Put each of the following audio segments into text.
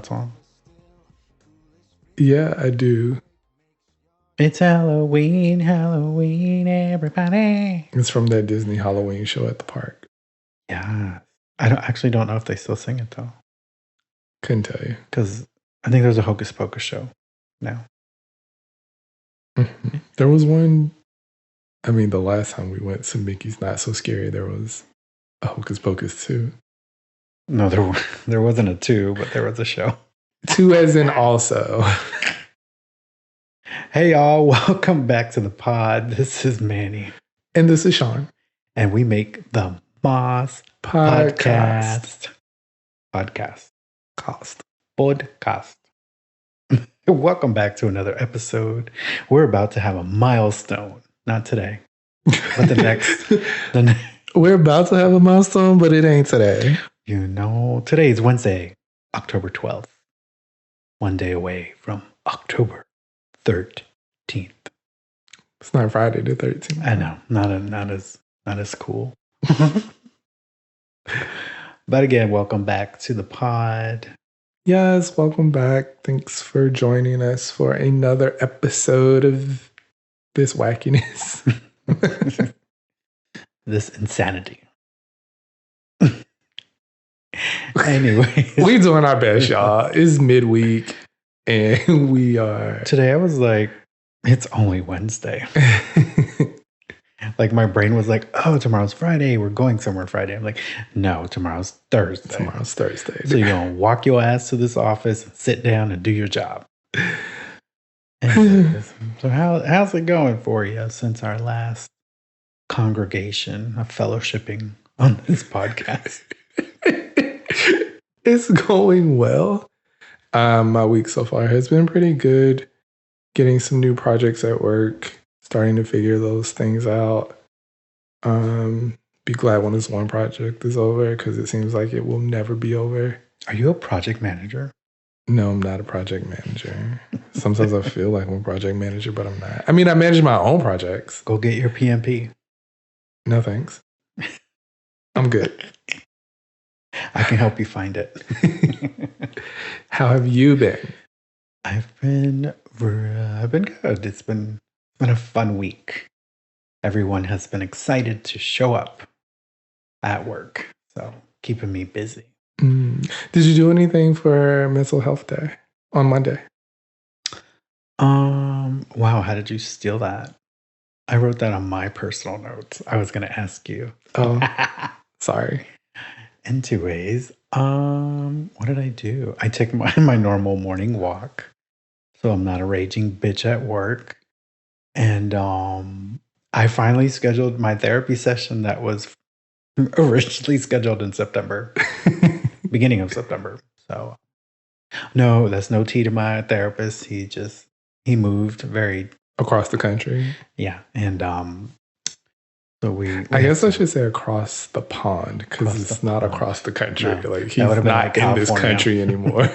that song? Yeah, I do. It's Halloween, Halloween, everybody. It's from that Disney Halloween show at the park. Yeah. I don't know if they still sing it though. Couldn't tell you. Because I think there's a Hocus Pocus show now. Mm-hmm. There was one, I mean, the last time we went to Mickey's Not So Scary, there was a Hocus Pocus 2. No, there wasn't a 2, but there was a show. 2 as in also. Hey y'all, welcome back to the pod. This is Manny. And this is Shawn. And we make the Moss Podcast. Welcome back to another episode. We're about to have a milestone. Not today, but the next. We're about to have a milestone, but it ain't today. You know, today is Wednesday, October 12th. One day away from October 13th. It's not Friday the 13th. I know, not as cool. But again, welcome back to the pod. Yes, welcome back. Thanks for joining us for another episode of this wackiness. This insanity. Anyway, we're doing our best, y'all. It's midweek and we are. Today I was like, it's only Wednesday. Like my brain was like, oh, tomorrow's Friday. We're going somewhere Friday. I'm like, no, tomorrow's Thursday. Tomorrow's Thursday. So you're going to walk your ass to this office, sit down and do your job. So how's it going for you since our last congregation of fellowshipping on this podcast? It's going well. My week so far has been pretty good. Getting some new projects at work. Starting to figure those things out. Be glad when this one project is over because it seems like it will never be over. Are you a project manager? No, I'm not a project manager. Sometimes I feel like I'm a project manager, but I'm not. I mean, I manage my own projects. Go get your PMP. No, thanks. I'm good. I can help you find it. How have you been? I've been good. It's been a fun week. Everyone has been excited to show up at work, so keeping me busy. Did you do anything for Mental Health Day on Monday? Wow, how did you steal that? I wrote that on my personal notes. I was going to ask you. Oh, sorry. Anyways, what did I do? I took my normal morning walk, so I'm not a raging bitch at work. And I finally scheduled my therapy session that was originally scheduled in September, beginning of September. So, no, that's no tea to my therapist. He moved very across the country. Yeah, and so I guess I should say across the pond because it's not across the country. No, like he's not in this country anymore.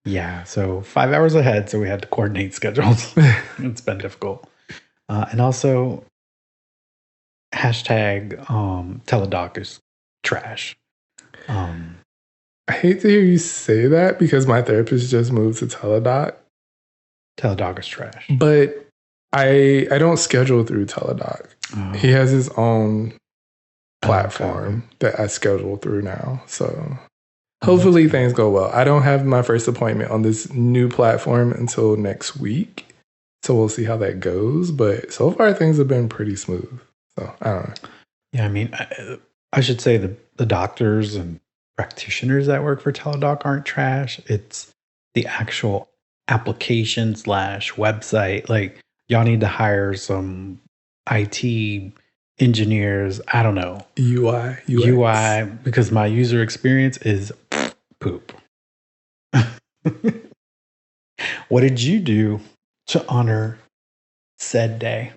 Yeah, so 5 hours ahead, so we had to coordinate schedules. It's been difficult. And also, hashtag teledoc is trash. I hate to hear you say that because my therapist just moved to Teledoc. Teledoc is trash. But I don't schedule through Teledoc. Oh. He has his own platform that I schedule through now, so... Hopefully things go well. I don't have my first appointment on this new platform until next week. So we'll see how that goes. But so far things have been pretty smooth. So I don't know. Yeah, I mean, I should say the doctors and practitioners that work for Teledoc aren't trash. It's the actual application / website. Like y'all need to hire some IT engineers, I don't know. UI, because my user experience is poop. What did you do to honor said day?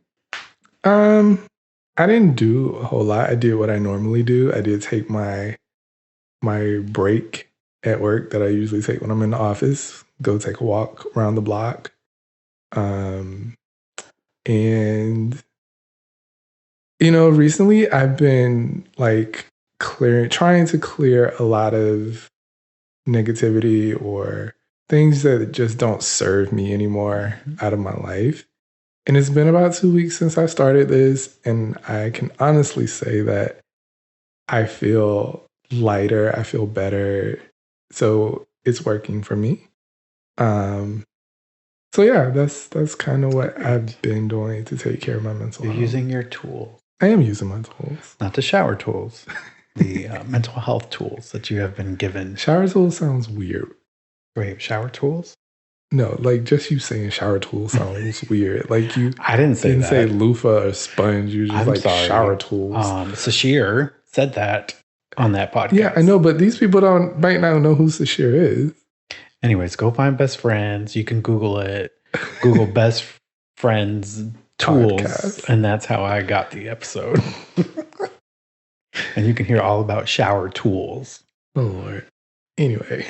I didn't do a whole lot. I did what I normally do. I did take my break at work that I usually take when I'm in the office, go take a walk around the block. And you know, recently I've been like trying to clear a lot of negativity or things that just don't serve me anymore out of my life. And it's been about 2 weeks since I started this, and I can honestly say that I feel lighter, I feel better. So it's working for me. So yeah, that's kind of what I've been doing to take care of my mental health. You're using your tools. I am using my tools. Not the shower tools. The mental health tools that you have been given. Shower tools sounds weird. Wait, shower tools? No, like just you saying shower tools sounds weird. Like I didn't say that. Say loofah or sponge. You just sorry. Shower tools. Sashir said that on that podcast. Yeah, I know, but these people might not know who Sashir is. Anyways, go find best friends. You can Google it. Google best friends tools, podcast. And that's how I got the episode. And you can hear all about shower tools. Oh Lord. Anyway.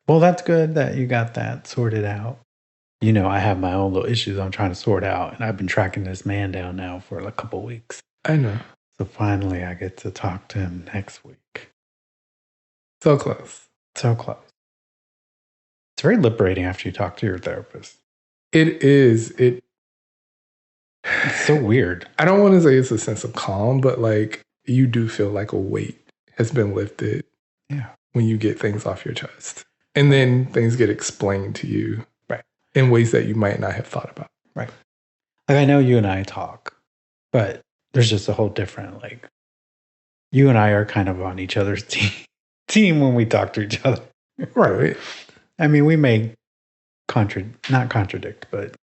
Well, that's good that you got that sorted out. You know, I have my own little issues I'm trying to sort out, and I've been tracking this man down now for a couple weeks. I know. So finally, I get to talk to him next week. So close. So close. It's very liberating after you talk to your therapist. It is. It's so weird. I don't want to say it's a sense of calm, but like you do feel like a weight has been lifted. Yeah. When you get things off your chest. And then things get explained to you. Right. In ways that you might not have thought about. Right. Like I know you and I talk, but there's just a whole different, like, you and I are kind of on each other's team when we talk to each other. Right. I mean, we may not contradict, but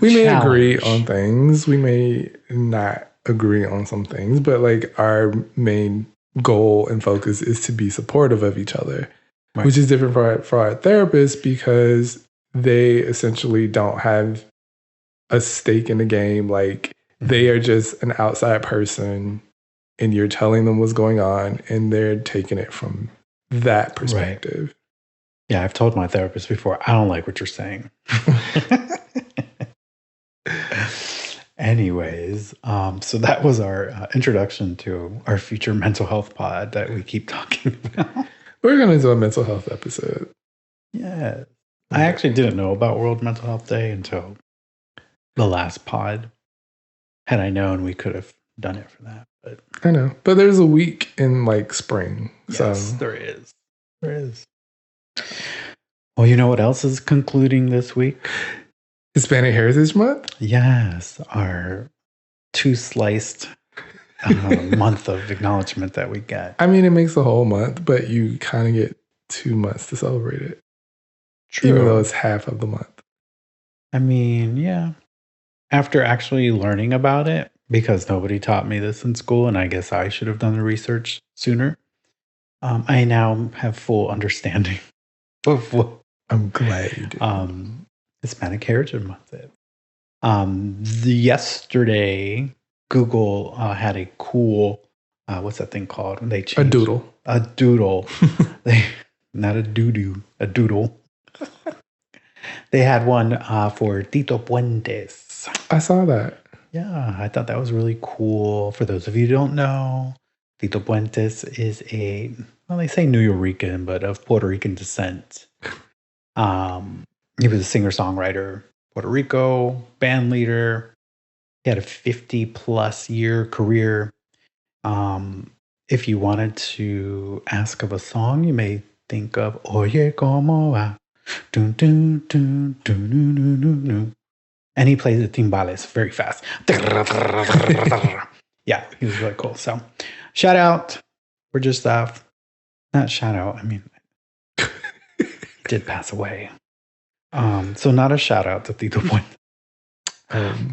we may agree on things. We may not agree on some things, but like our main goal and focus is to be supportive of each other, right. Which is different for our therapists because they essentially don't have a stake in the game. Like they are just an outside person and you're telling them what's going on and they're taking it from that perspective. Right. Yeah, I've told my therapist before, I don't like what you're saying. Anyways, so that was our introduction to our future mental health pod that we keep talking about. We're going to do a mental health episode. Yeah. I actually didn't know about World Mental Health Day until the last pod. Had I known, we could have done it for that. But I know. But there's a week in like spring. Yes, there is. There is. Well, you know what else is concluding this week? Hispanic Heritage Month? Yes, our two-sliced month of acknowledgement that we get. I mean, it makes a whole month, but you kind of get 2 months to celebrate it. True. Even though it's half of the month. I mean, yeah. After actually learning about it, because nobody taught me this in school, and I guess I should have done the research sooner, I now have full understanding of what I'm glad you did. Hispanic Heritage Month is. Yesterday, Google had a cool, what's that thing called? When they changed, a doodle. A doodle. Not a doo-doo, a doodle. They had one for Tito Puentes. I saw that. Yeah, I thought that was really cool. For those of you who don't know, Tito Puentes is they say New Yorican, but of Puerto Rican descent. He was a singer-songwriter, Puerto Rico, band leader. He had a 50-plus year career. If you wanted to ask of a song, you may think of Oye Como Va. Dun, dun, dun, dun, dun, dun, dun, dun. And he plays the timbales very fast. Yeah, he was really cool. So, shout out. We're just not shout out. I mean, he did pass away. So not a shout out to Tito Puente,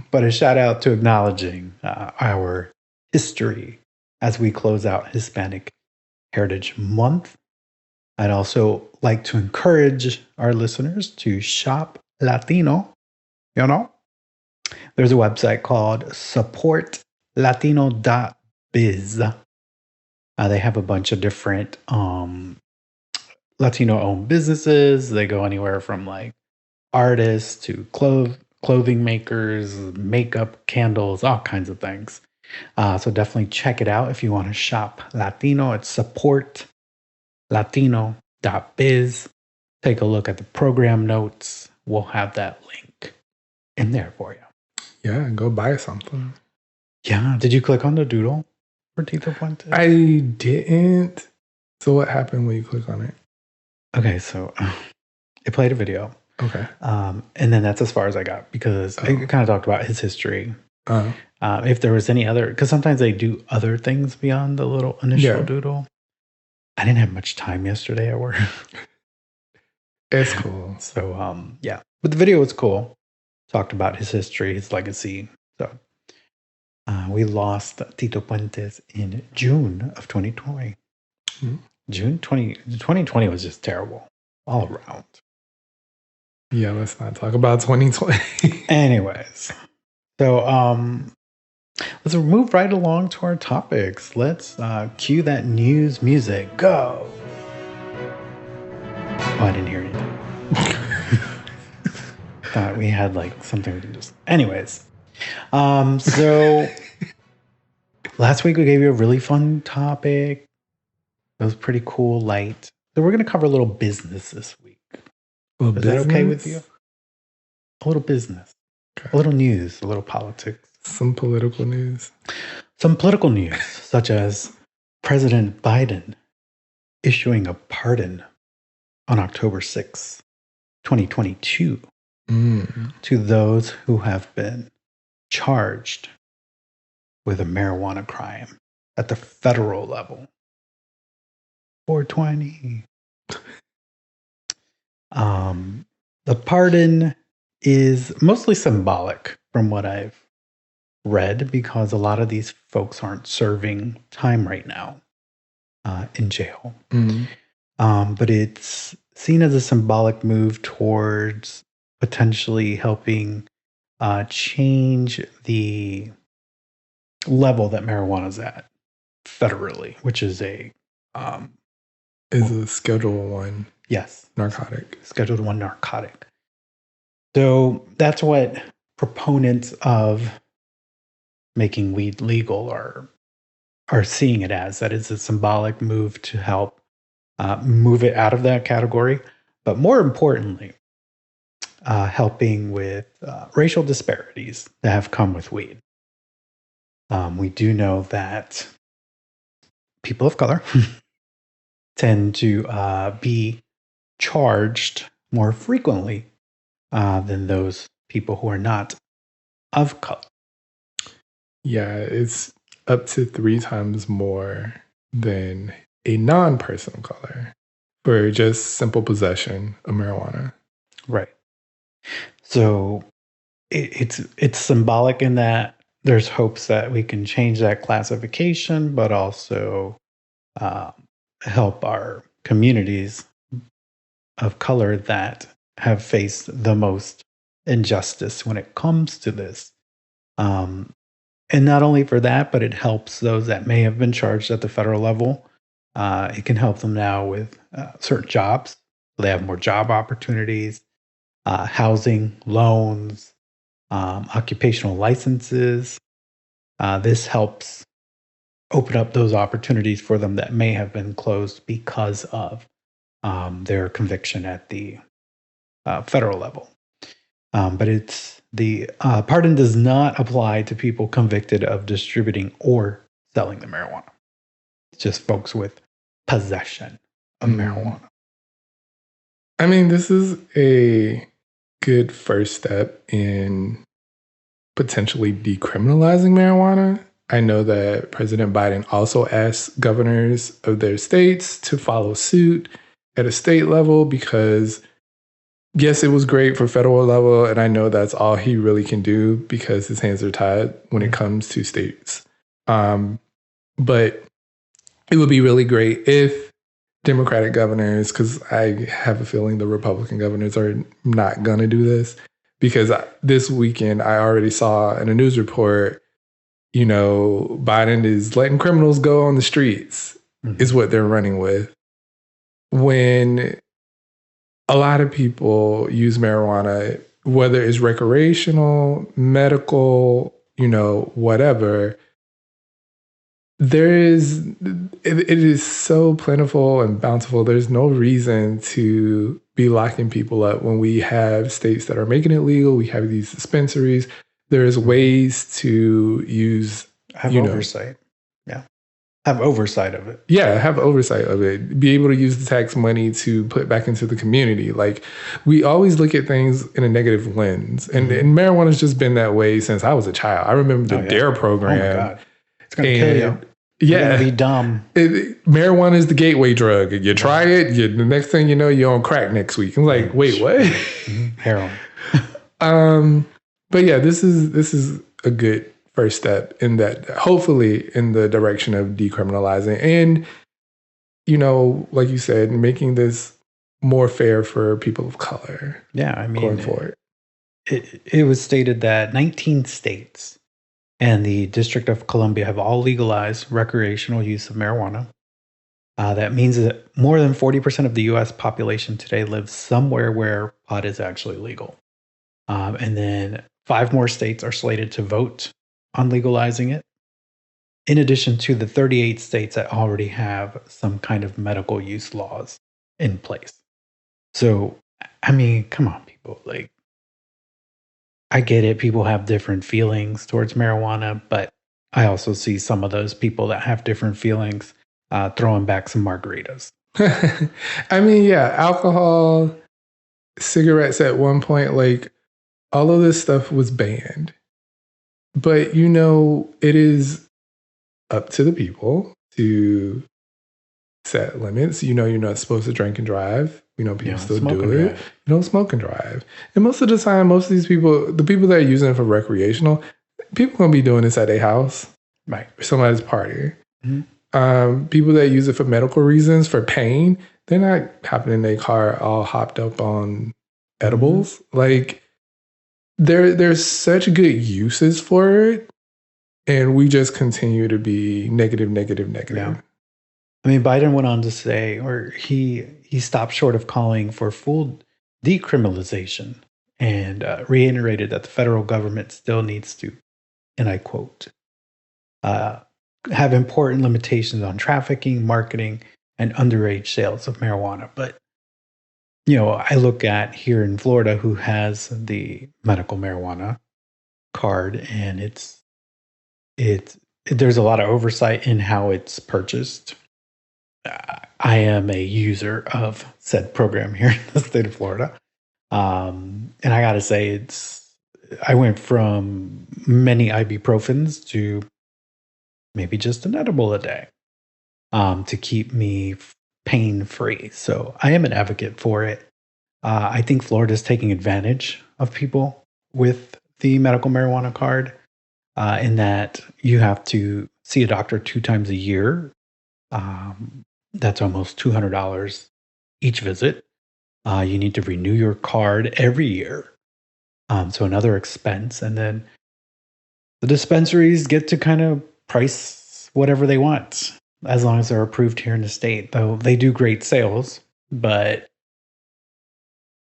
but a shout out to acknowledging our history as we close out Hispanic Heritage Month. I'd also like to encourage our listeners to shop Latino. You know, there's a website called supportlatino.biz. They have a bunch of different Latino-owned businesses. They go anywhere from like artists to clothing makers, makeup, candles, all kinds of things. So definitely check it out if you want to shop Latino. It's supportlatino.biz. podfam.biz. Take a look at the program notes. We'll have that link in there for you. Yeah, go buy something. Yeah. Did you click on the doodle for Tito Puente? I didn't. So what happened when you click on it? Okay, so it played a video. Okay. And then that's as far as I got because it kind of talked about his history. If there was any other, because sometimes they do other things beyond the little initial doodle. I didn't have much time yesterday at work. It's cool. So, yeah. But the video was cool. Talked about his history, his legacy. So, we lost Tito Puentes in June of 2020. Mm-hmm. 2020 was just terrible all around. Yeah, let's not talk about 2020. Anyways, so let's move right along to our topics. Let's cue that news music. Go. Oh, I didn't hear anything. Thought we had like something we can just. Anyways, so last week we gave you a really fun topic. It was pretty cool, light. So we're going to cover a little business this week. Is that okay with you? A little business, a little news, a little politics. Some political news. Some political news, such as President Biden issuing a pardon on October 6th, 2022, to those who have been charged with a marijuana crime at the federal level. 420. The pardon is mostly symbolic from what I've read because a lot of these folks aren't serving time right now in jail. But it's seen as a symbolic move towards potentially helping change the level that marijuana is at federally, which is a Schedule 1. Yes. Narcotic. Schedule 1 narcotic. So that's what proponents of making weed legal are seeing it as. That is a symbolic move to help move it out of that category. But more importantly, helping with racial disparities that have come with weed. We do know that people of color tend to be charged more frequently than those people who are not of color. Yeah, it's up to 3 times more than a non-person of color for just simple possession of marijuana. Right. So it's symbolic in that there's hopes that we can change that classification, but also help our communities of color that have faced the most injustice when it comes to this. And not only for that, but it helps those that may have been charged at the federal level. It can help them now with certain jobs. So they have more job opportunities, housing, loans, occupational licenses. This helps open up those opportunities for them that may have been closed because of their conviction at the federal level. But it's the pardon does not apply to people convicted of distributing or selling the marijuana. It's just folks with possession of marijuana. I mean, this is a good first step in potentially decriminalizing marijuana. I know that President Biden also asked governors of their states to follow suit at a state level because, yes, it was great for federal level, and I know that's all he really can do because his hands are tied when it comes to states. But it would be really great if Democratic governors, because I have a feeling the Republican governors are not going to do this, because this weekend I already saw in a news report, Biden is letting criminals go on the streets, is what they're running with. When a lot of people use marijuana, whether it's recreational, medical, whatever, it is so plentiful and bountiful. There's no reason to be locking people up when we have states that are making it legal. We have these dispensaries. There's ways to use oversight. Yeah. Have oversight of it. Yeah, have oversight of it. Be able to use the tax money to put back into the community. Like, we always look at things in a negative lens. And marijuana's just been that way since I was a child. I remember the DARE program. Oh my God. It's going to kill you. Yeah. You're going to be dumb. Marijuana is the gateway drug. You try it, the next thing you know, you're on crack next week. I'm like, wait, what? Heroin. But yeah, this is a good first step in that, hopefully in the direction of decriminalizing and, like you said, making this more fair for people of color. Yeah, I mean, going forward. It was stated that 19 states and the District of Columbia have all legalized recreational use of marijuana. That means that more than 40% of the U.S. population today lives somewhere where pot is actually legal. And then 5 more states are slated to vote on legalizing it, in addition to the 38 states that already have some kind of medical use laws in place. So, I mean, come on, people. Like, I get it. People have different feelings towards marijuana, but I also see some of those people that have different feelings throwing back some margaritas. I mean, yeah, alcohol, cigarettes at one point, like, all of this stuff was banned. But, it is up to the people to set limits. You're not supposed to drink and drive. People still do it. You don't smoke and drive. And most of the time, most of these people, the people that are using it for recreational, people going to be doing this at their house. Right. Or somebody's party. Mm-hmm. People that use it for medical reasons, for pain, they're not hopping in their car all hopped up on edibles. Mm-hmm. Like, there's such good uses for it, and we just continue to be negative. Yeah. I mean, Biden went on to say, or he stopped short of calling for full decriminalization and reiterated that the federal government still needs to, and I quote, have important limitations on trafficking, marketing, and underage sales of marijuana. But I look at here in Florida who has the medical marijuana card, and there's a lot of oversight in how it's purchased. I am a user of said program here in the state of Florida. And I got to say, I went from many ibuprofens to maybe just an edible a day to keep me pain-free. So I am an advocate for it. I think Florida is taking advantage of people with the medical marijuana card in that you have to see a doctor 2 times a year. That's almost $200 each visit. You need to renew your card every year. So another expense. And then the dispensaries get to kind of price whatever they want, as long as they're approved here in the state. Though they do great sales, but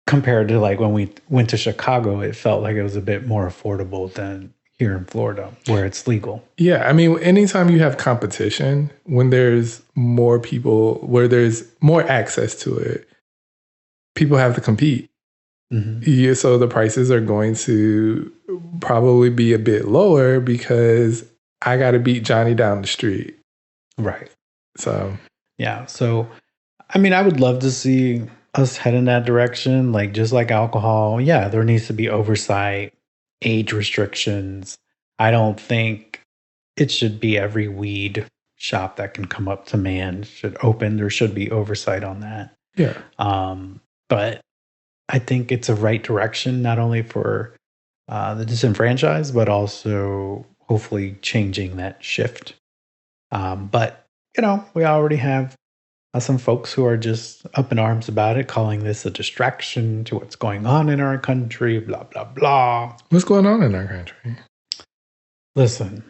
compared to like when we went to Chicago, it felt like it was a bit more affordable than here in Florida, where it's legal. Yeah, I mean, anytime you have competition, when there's more people, where there's more access to it, people have to compete. Mm-hmm. Yeah, so the prices are going to probably be a bit lower because I got to beat Johnny down the street. Right. So, yeah. So, I mean, I would love to see us head in that direction. Like, just like alcohol, yeah, there needs to be oversight, age restrictions. I don't think it should be every weed shop that can come up to man should open. There should be oversight on that. Yeah. But I think it's a right direction, not only for the disenfranchised, but also hopefully changing that shift. But, we already have some folks who are just up in arms about it, calling this a distraction to what's going on in our country, blah, blah, blah. What's going on in our country? Listen,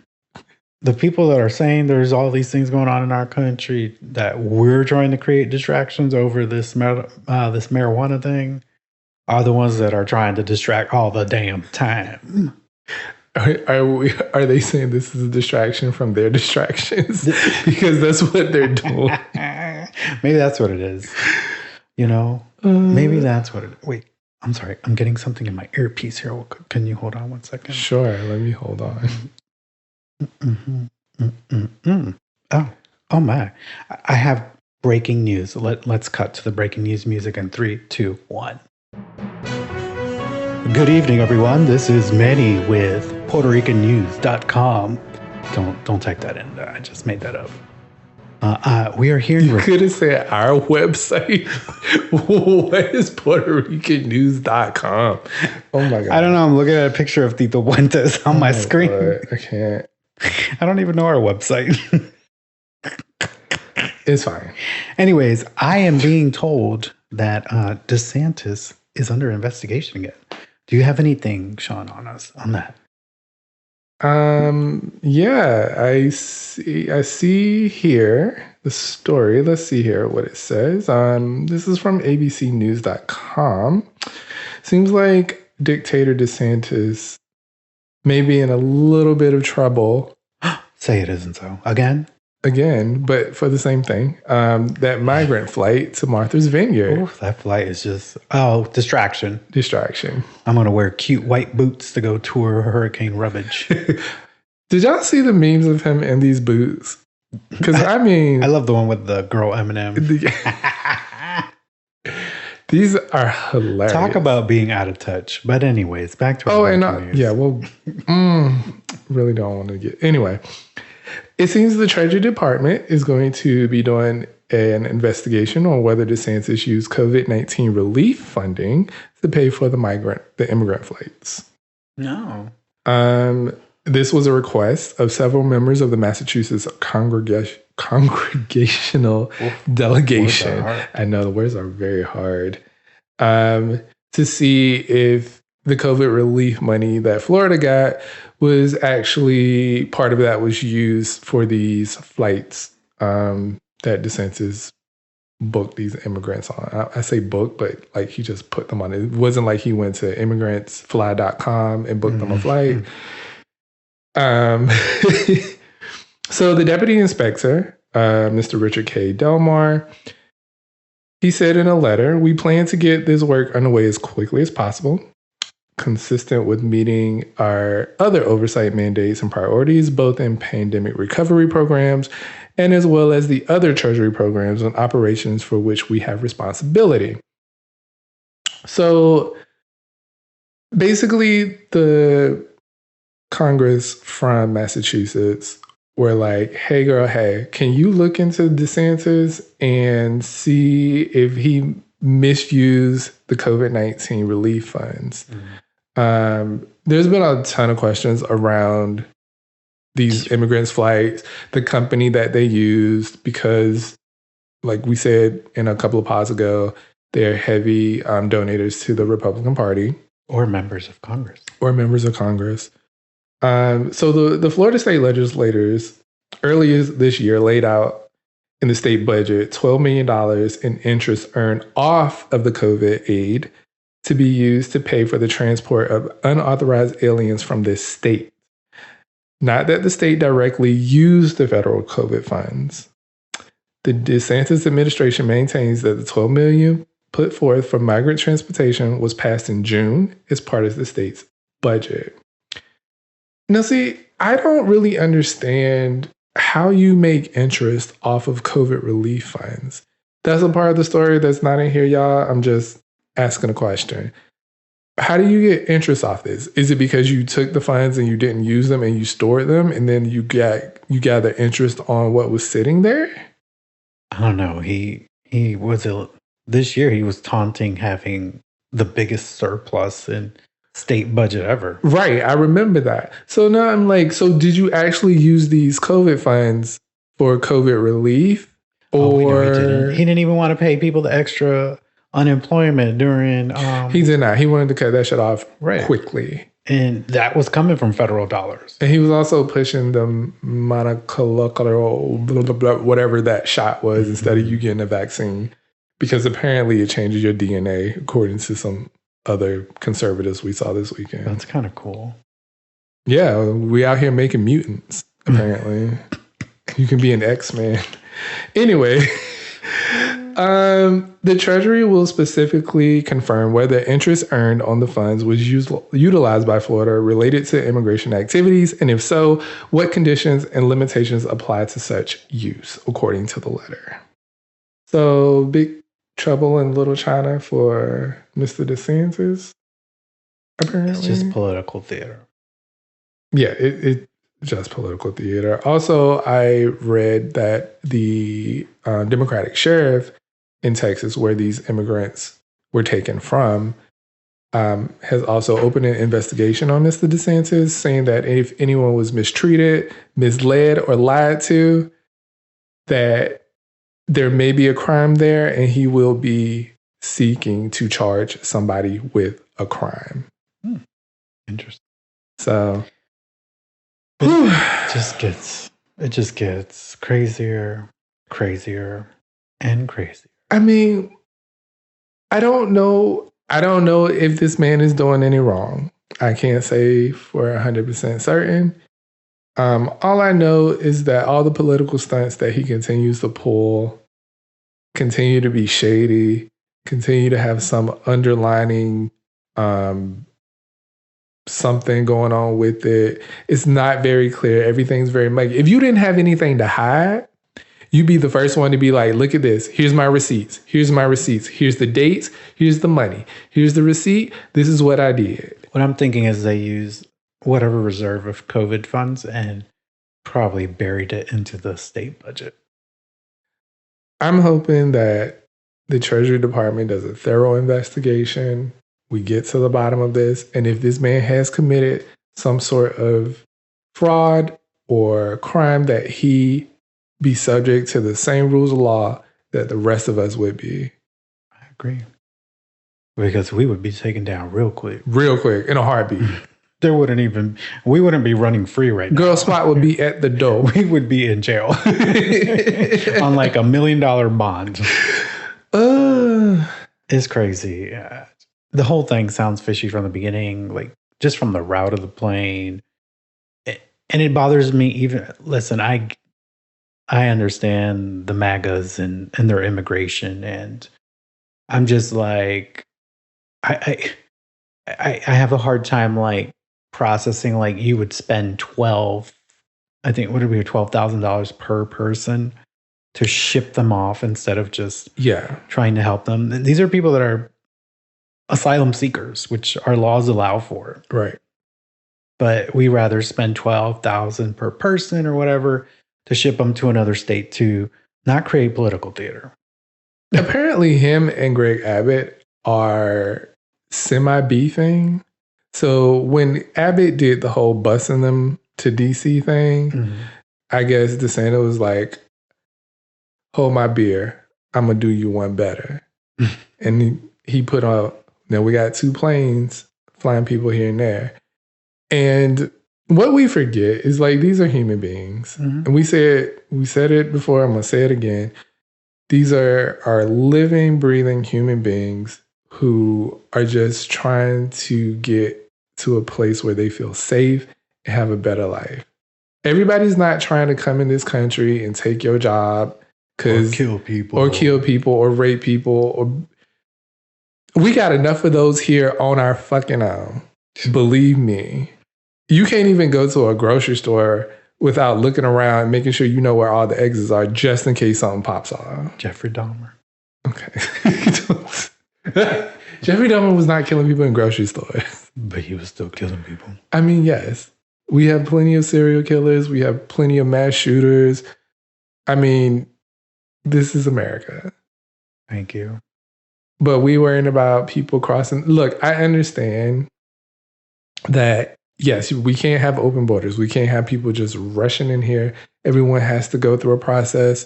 the people that are saying there's all these things going on in our country, that we're trying to create distractions over this marijuana thing, are the ones that are trying to distract all the damn time. Are they saying this is a distraction from their distractions? Because that's what they're doing. Maybe that's what it is. You know, maybe that's what it is. Wait, I'm sorry. I'm getting something in my earpiece here. Can you hold on one second? Sure. Let me hold on. Oh my. I have breaking news. Let's cut to the breaking news music in 3, 2, 1. Good evening, everyone. This is Manny with PuertoRicanNews.com. Don't type that in. I just made that up. We are here. You could have said our website. What is PuertoRicanNews.com? Oh my God. I don't know. I'm looking at a picture of Tito Puentes on my screen. God. I can't. I don't even know our website. It's fine. Anyways, I am being told that DeSantis is under investigation again. Do you have anything, Shawn, on that? Yeah, I see here the story. Let's see here what it says. This is from abcnews.com. Seems like Dictator DeSantis may be in a little bit of trouble. Say it isn't so. Again, but for the same thing. That migrant flight to Martha's Vineyard. Ooh, that flight is just, distraction. I'm going to wear cute white boots to go tour Hurricane Rubbage. Did y'all see the memes of him in these boots? Because I mean... I love the one with the girl Eminem. These are hilarious. Talk about being out of touch. But anyways, back to our news. Yeah, well, really don't want to get... Anyway, it seems the Treasury Department is going to be doing an investigation on whether DeSantis used COVID-19 relief funding to pay for the immigrant flights. No. This was a request of several members of the Massachusetts Congregational Delegation. I know the words are very hard. To see if the COVID relief money that Florida got was actually part of that was used for these flights that DeSantis booked these immigrants on. I say book, but like he just put them on. It wasn't like he went to immigrantsfly.com and booked them a flight. So the deputy inspector, Mr. Richard K. Delmar, he said in a letter, "We plan to get this work underway as quickly as possible, consistent with meeting our other oversight mandates and priorities, both in pandemic recovery programs and as well as the other Treasury programs and operations for which we have responsibility." So basically, the Congress from Massachusetts were like, hey, girl, hey, can you look into DeSantis and see if he misused the COVID-19 relief funds? There's been a ton of questions around these immigrants' flights, the company that they used, because like we said in a couple of pods ago, they're heavy donators to the Republican Party. Or members of Congress. So the Florida state legislators earlier this year laid out in the state budget $12 million in interest earned off of the COVID aid to be used to pay for the transport of unauthorized aliens from this state. Not that the state directly used the federal COVID funds. The DeSantis administration maintains that the $12 million put forth for migrant transportation was passed in June as part of the state's budget. Now, see, I don't really understand how you make interest off of COVID relief funds. That's a part of the story that's not in here, y'all. I'm just asking a question. How do you get interest off this? Is it because you took the funds and you didn't use them and you stored them and then you gather interest on what was sitting there? I don't know. This year he was taunting having the biggest surplus in state budget ever. Right. I remember that. So now I'm like, so did you actually use these COVID funds for COVID relief? Or he didn't even want to pay people the extra unemployment during... he did not. He wanted to cut that shit off quickly. And that was coming from federal dollars. And he was also pushing the monoclonal, whatever that shot was, instead of you getting a vaccine. Because apparently it changes your DNA, according to some other conservatives we saw this weekend. That's kind of cool. Yeah, we out here making mutants, apparently. You can be an X-Man. Anyway, the Treasury will specifically confirm whether interest earned on the funds was utilized by Florida related to immigration activities, and if so, what conditions and limitations apply to such use, according to the letter. So, big trouble in Little China for Mr. DeSantis, apparently. It's just political theater. Yeah, it's just political theater. Also, I read that the Democratic sheriff in Texas, where these immigrants were taken from, has also opened an investigation on Mr. DeSantis, saying that if anyone was mistreated, misled, or lied to, that there may be a crime there, and he will be seeking to charge somebody with a crime. Interesting. So it just gets crazier, and crazier. I mean, I don't know if this man is doing any wrong. I can't say for 100% certain. All I know is that all the political stunts that he continues to pull continue to be shady, continue to have some underlining something going on with it. It's not very clear. Everything's very muggy. If you didn't have anything to hide, you'd be the first one to be like, look at this. Here's my receipts. Here's my receipts. Here's the dates. Here's the money. Here's the receipt. This is what I did. What I'm thinking is they use whatever reserve of COVID funds and probably buried it into the state budget. I'm hoping that the Treasury Department does a thorough investigation. We get to the bottom of this. And if this man has committed some sort of fraud or crime, that he be subject to the same rules of law that the rest of us would be. I agree. Because we would be taken down real quick. Real quick, in a heartbeat. We wouldn't be running free right now. Girl Spot would be at the door. We would be in jail on like $1 million bond. It's crazy. The whole thing sounds fishy from the beginning, like just from the route of the plane. And it bothers me even, listen, I understand the MAGAs and their immigration, and I'm just like, I have a hard time like processing, like you would spend $12,000 per person to ship them off instead of just trying to help them. These are people that are asylum seekers, which our laws allow for. Right. But we rather spend $12,000 per person or whatever to ship them to another state to not create political theater. Apparently him and Greg Abbott are semi-beefing. So when Abbott did the whole busing them to DC thing, I guess DeSantis was like, hold my beer, I'm going to do you one better. And he put out, now we got 2 planes flying people here and there. And what we forget is like, these are human beings. And we said it before, I'm going to say it again. These are living, breathing human beings who are just trying to get to a place where they feel safe and have a better life. Everybody's not trying to come in this country and take your job or kill people or rape people. Or we got enough of those here on our fucking own. Believe me. You can't even go to a grocery store without looking around, making sure you know where all the exits are, just in case something pops off. Jeffrey Dahmer. Okay. Jeffrey Dahmer was not killing people in grocery stores. But he was still killing people. I mean, yes. We have plenty of serial killers. We have plenty of mass shooters. I mean, this is America. Thank you. But we worrying about people crossing. Look, I understand that, yes, we can't have open borders. We can't have people just rushing in here. Everyone has to go through a process.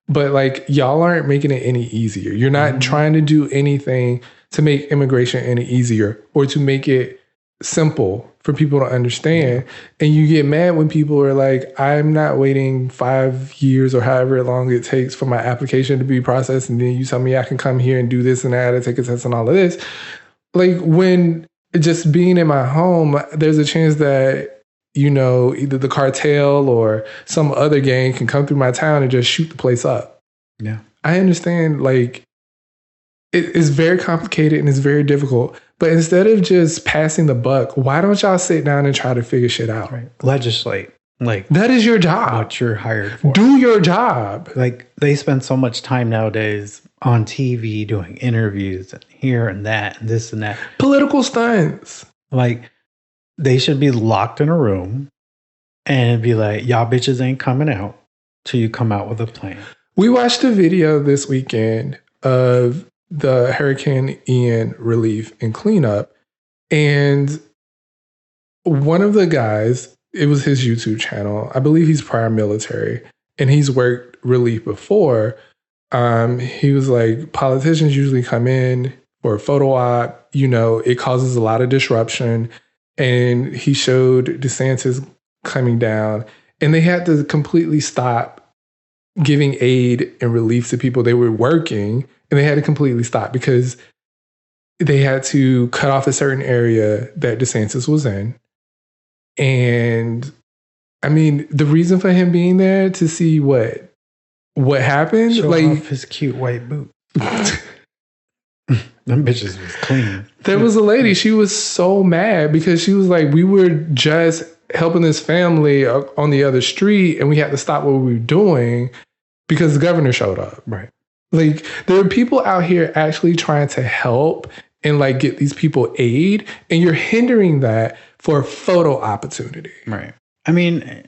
But like, y'all aren't making it any easier. You're not trying to do anything to make immigration any easier or to make it simple for people to understand. And you get mad when people are like, I'm not waiting 5 years or however long it takes for my application to be processed. And then you tell me I can come here and do this and that and take a test and all of this. Like, when just being in my home, there's a chance that either the cartel or some other gang can come through my town and just shoot the place up. Yeah. I understand, like, it's very complicated and it's very difficult. But instead of just passing the buck, why don't y'all sit down and try to figure shit out? Right. Legislate. Like, that is your job. What you're hired for. Do your job. Like, they spend so much time nowadays on TV doing interviews and here and that and this and that. Political stunts. Like, they should be locked in a room and be like, y'all bitches ain't coming out till you come out with a plan. We watched a video this weekend of the Hurricane Ian relief and cleanup. And one of the guys, it was his YouTube channel. I believe he's prior military and he's worked relief before. He was like, politicians usually come in for a photo op, it causes a lot of disruption. And he showed DeSantis coming down and they had to completely stop giving aid and relief to people. They were working and they had to completely stop because they had to cut off a certain area that DeSantis was in. And I mean, the reason for him being there to see what happened, show like off his cute white boot. Them bitches was clean. There was a lady, she was so mad because she was like, we were just helping this family on the other street and we had to stop what we were doing because the governor showed up. Right. Like, there are people out here actually trying to help and like get these people aid, and you're hindering that for a photo opportunity. Right. I mean,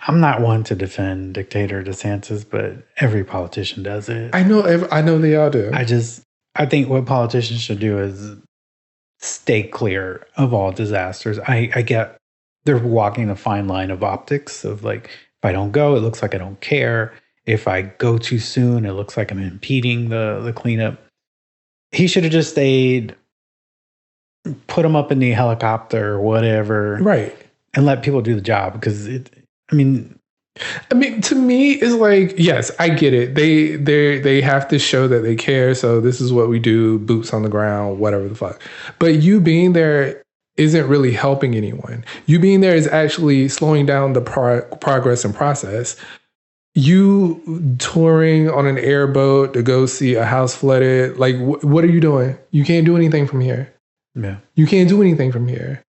I'm not one to defend Dictator DeSantis, but every politician does it. I know they all do. I think what politicians should do is stay clear of all disasters. I get they're walking a fine line of optics of like, if I don't go, it looks like I don't care. If I go too soon, it looks like I'm impeding the cleanup. He should have just stayed, put him up in the helicopter or whatever. Right. And let people do the job because to me, it's like, yes, I get it. They have to show that they care. So this is what we do, boots on the ground, whatever the fuck. But you being there isn't really helping anyone. You being there is actually slowing down the progress and process. You touring on an airboat to go see a house flooded, like, what are you doing? You can't do anything from here. Yeah. You can't do anything from here.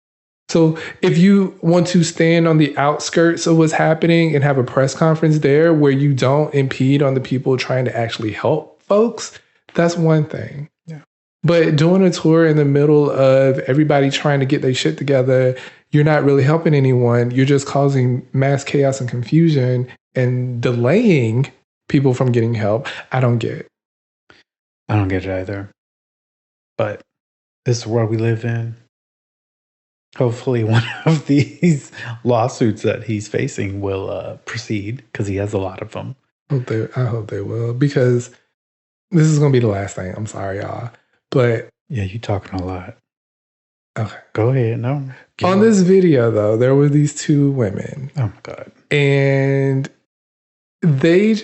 So if you want to stand on the outskirts of what's happening and have a press conference there where you don't impede on the people trying to actually help folks, that's one thing. Yeah. But doing a tour in the middle of everybody trying to get their shit together, you're not really helping anyone. You're just causing mass chaos and confusion and delaying people from getting help. I don't get it. I don't get it either. But this is the world we live in. Hopefully one of these lawsuits that he's facing will proceed because he has a lot of them. I hope they will, because this is going to be the last thing. I'm sorry, y'all. But yeah, you talking a lot. Okay. Go ahead. No. On this video, though, there were these two women. Oh, my God. And they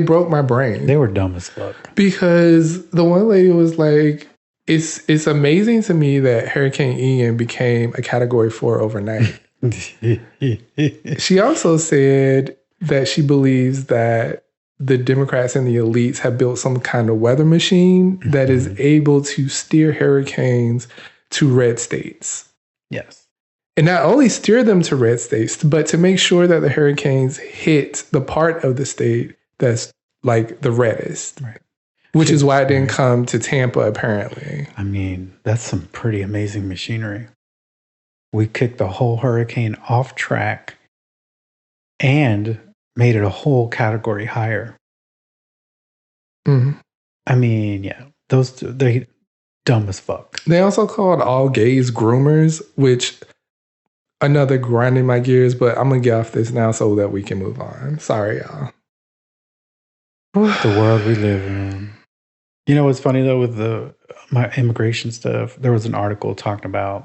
broke my brain. They were dumb as fuck. Because the one lady was like, It's amazing to me that Hurricane Ian became a Category 4 overnight. She also said that she believes that the Democrats and the elites have built some kind of weather machine that is able to steer hurricanes to red states. Yes. And not only steer them to red states, but to make sure that the hurricanes hit the part of the state that's like the reddest. Right. Which is why it didn't come to Tampa, apparently. I mean, that's some pretty amazing machinery. We kicked the whole hurricane off track and made it a whole category higher. Mm-hmm. I mean, yeah, those two, they dumb as fuck. They also called all gays groomers, which another grinding my gears, but I'm going to get off this now so that we can move on. Sorry, y'all. The world we live in. You know what's funny though with my immigration stuff? There was an article talking about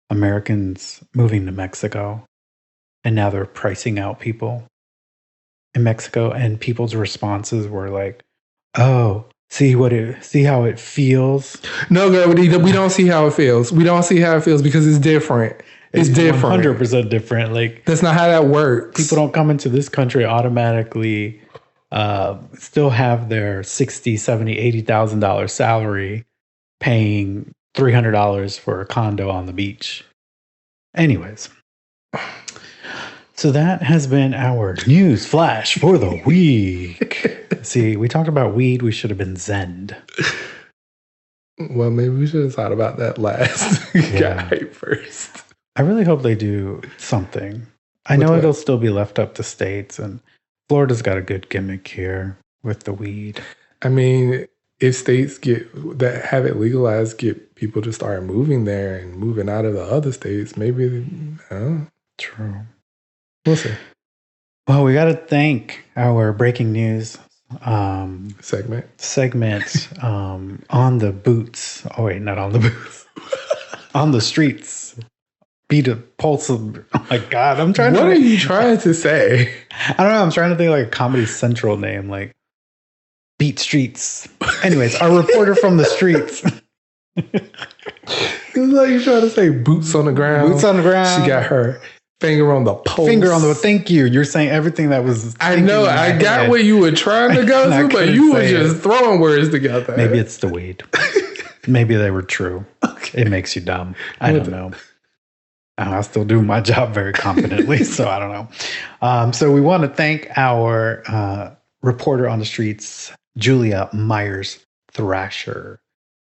Americans moving to Mexico, and now they're pricing out people in Mexico, and people's responses were like, "Oh, see how it feels." No, girl, we don't see how it feels. We don't see how it feels because it's different. It's different. 100% different. Like, that's not how that works. People don't come into this country automatically still have their $60, $70, $80,000 salary paying $300 for a condo on the beach. Anyways. So that has been our news flash for the week. See, we talked about weed. We should have been Zend. Well, maybe we should have thought about that last guy first. I really hope they do something. I know it'll still be left up to states, and Florida's got a good gimmick here with the weed. I mean, if states that have it legalized get people to start moving there and moving out of the other states, maybe. True. We'll see. Well, we got to thank our breaking news segment on the boots. Oh wait, not on the boots. On the streets. Beat a pulse of. Oh my God, I'm trying. What are you trying to say? I don't know. I'm trying to think like a Comedy Central name, like Beat Streets. Anyways, our reporter from the streets. It's like you're trying to say boots on the ground. Boots on the ground. She got her finger on the pulse. Thank you. You're saying everything that was. I know. I got what you were trying to go to, but you were just throwing words together. Maybe it's the weed. Maybe they were true. Okay. It makes you dumb. I don't know. I still do my job very competently, so I don't know. So we want to thank our reporter on the streets, Julia Myers Thrasher.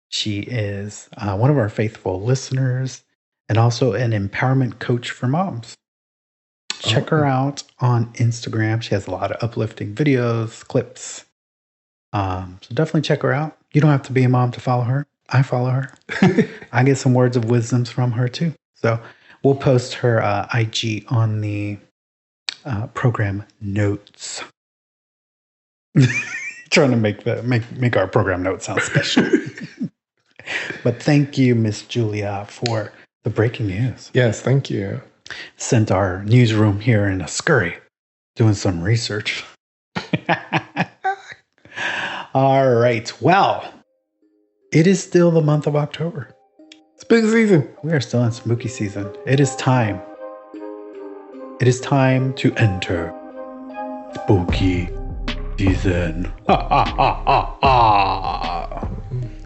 She is one of our faithful listeners and also an empowerment coach for moms. Check her out on Instagram. She has a lot of uplifting videos, clips. So definitely check her out. You don't have to be a mom to follow her. I follow her. I get some words of wisdoms from her too. So we'll post her IG on the program notes. Trying to make our program notes sound special. But thank you, Miss Julia, for the breaking news. Yes, thank you. Sent our newsroom here in a scurry, doing some research. All right. Well, it is still the month of October. Spooky season. We are still in spooky season. It is time. It is time to enter spooky season.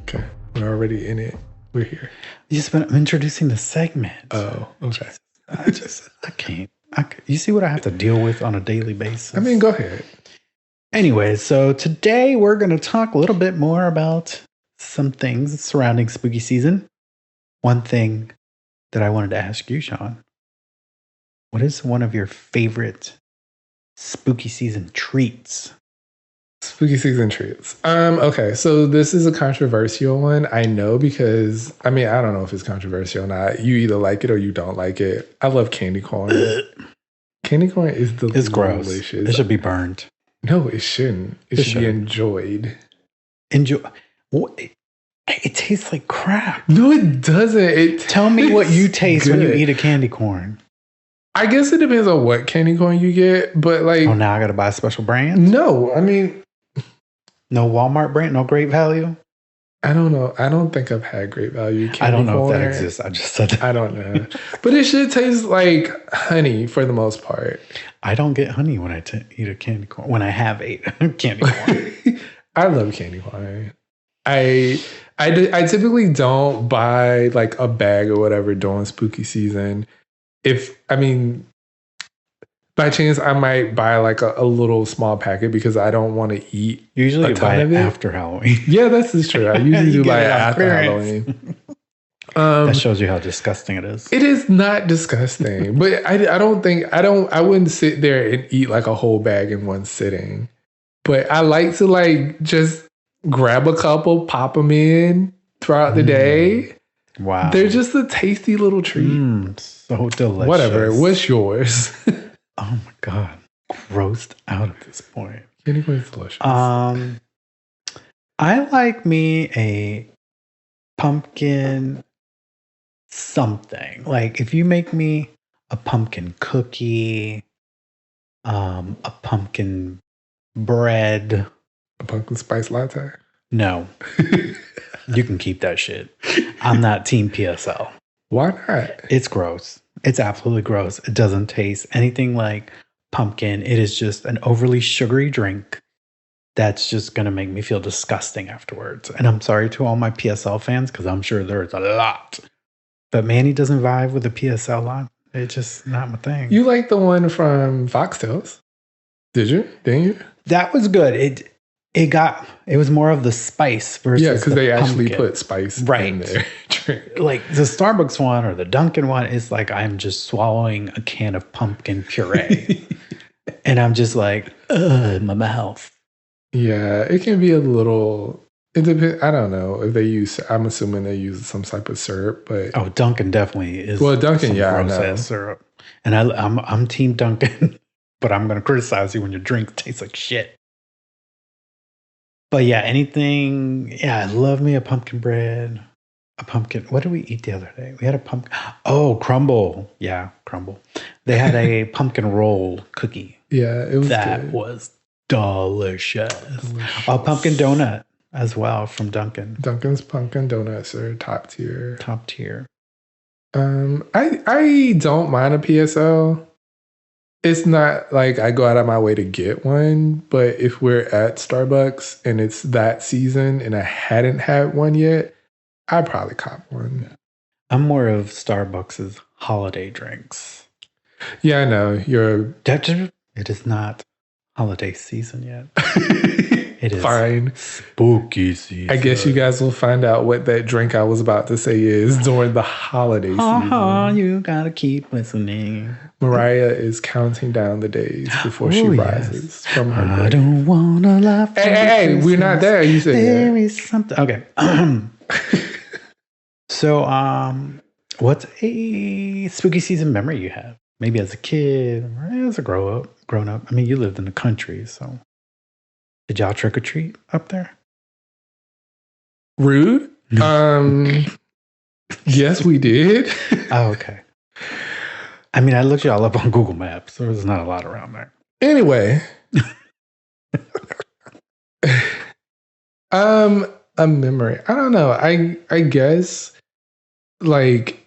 Okay. We're already in it. We're here. I'm introducing the segment. Oh, okay. I can't. You see what I have to deal with on a daily basis? I mean, go ahead. Anyway, so today we're going to talk a little bit more about some things surrounding spooky season. One thing that I wanted to ask you, Sean, what is one of your favorite spooky season treats? Spooky season treats. Okay, so this is a controversial one. I know because, I mean, I don't know if it's controversial or not. You either like it or you don't like it. I love candy corn. Candy corn is delicious. It's gross. It should be burned. No, it shouldn't. It should be enjoyed. It tastes like crap. No, it doesn't. Tell me what you taste when you eat a candy corn. I guess it depends on what candy corn you get, but like... Oh, now I got to buy a special brand? No, I mean... No Walmart brand? No Great Value? I don't know. I don't think I've had Great Value candy corn. I don't know if that exists. I just said that. I don't know. But it should taste like honey for the most part. I don't get honey when I eat a candy corn. When I have ate candy corn. I love candy corn. I typically don't buy like a bag or whatever during spooky season. By chance, I might buy like a little small packet because I don't want to eat. Usually you buy it after Halloween. Yeah, that's true. I usually do buy it after Halloween. That shows you how disgusting it is. It is not disgusting, but I wouldn't sit there and eat like a whole bag in one sitting. But I like to like just grab a couple, pop them in throughout the day. Wow. They're just a tasty little treat. So delicious. Whatever. What's yours? Oh my God. Grossed out at this point. Candy corn is delicious. I like me a pumpkin something. Like if you make me a pumpkin cookie, a pumpkin bread. A pumpkin spice latte? No. You can keep that shit. I'm not team PSL. Why not? It's gross. It's absolutely gross. It doesn't taste anything like pumpkin. It is just an overly sugary drink that's just going to make me feel disgusting afterwards. And I'm sorry to all my PSL fans because I'm sure there's a lot. But Manny doesn't vibe with the PSL lot. It's just not my thing. You like the one from Foxtails? Did you? Didn't you? That was good. It was more of the spice versus because they actually pumpkin. put spice in their drink. Like the Starbucks one or the Dunkin' one is like I'm just swallowing a can of pumpkin puree. And I'm just like, ugh, my mouth. Yeah, it can be a little. It depends. I don't know if they use. I'm assuming they use some type of syrup, but Dunkin' definitely is. Well, Dunkin', some yeah, gross ass syrup. And I'm Team Dunkin', but I'm going to criticize you when your drink tastes like shit. But yeah, anything. Yeah, I love me a pumpkin bread. A pumpkin. What did we eat the other day? We had a pumpkin. Oh, crumble. Yeah, crumble. They had a pumpkin roll cookie. Yeah, it was. That good. was delicious. A pumpkin donut as well from Dunkin'. Dunkin's pumpkin donuts are top tier. Top tier. I don't mind a PSL. It's not like I go out of my way to get one, but if we're at Starbucks and it's that season and I hadn't had one yet, I'd probably cop one. I'm more of Starbucks' holiday drinks. Yeah, I know. It is not holiday season yet. It is fine. Spooky season. I guess you guys will find out what that drink I was about to say is during the holiday season. You gotta keep listening. Mariah is counting down the days before she rises from her grave. I don't wanna laugh. Hey, we're not there. You said there is something. Okay. So, what's a spooky season memory you have? Maybe as a kid or as a grown up. I mean, you lived in the country, so did y'all trick or treat up there? Rude. Yes, we did. Oh, okay. I mean, I looked y'all up on Google Maps. There was not a lot around there. Anyway. A memory. I don't know. I guess like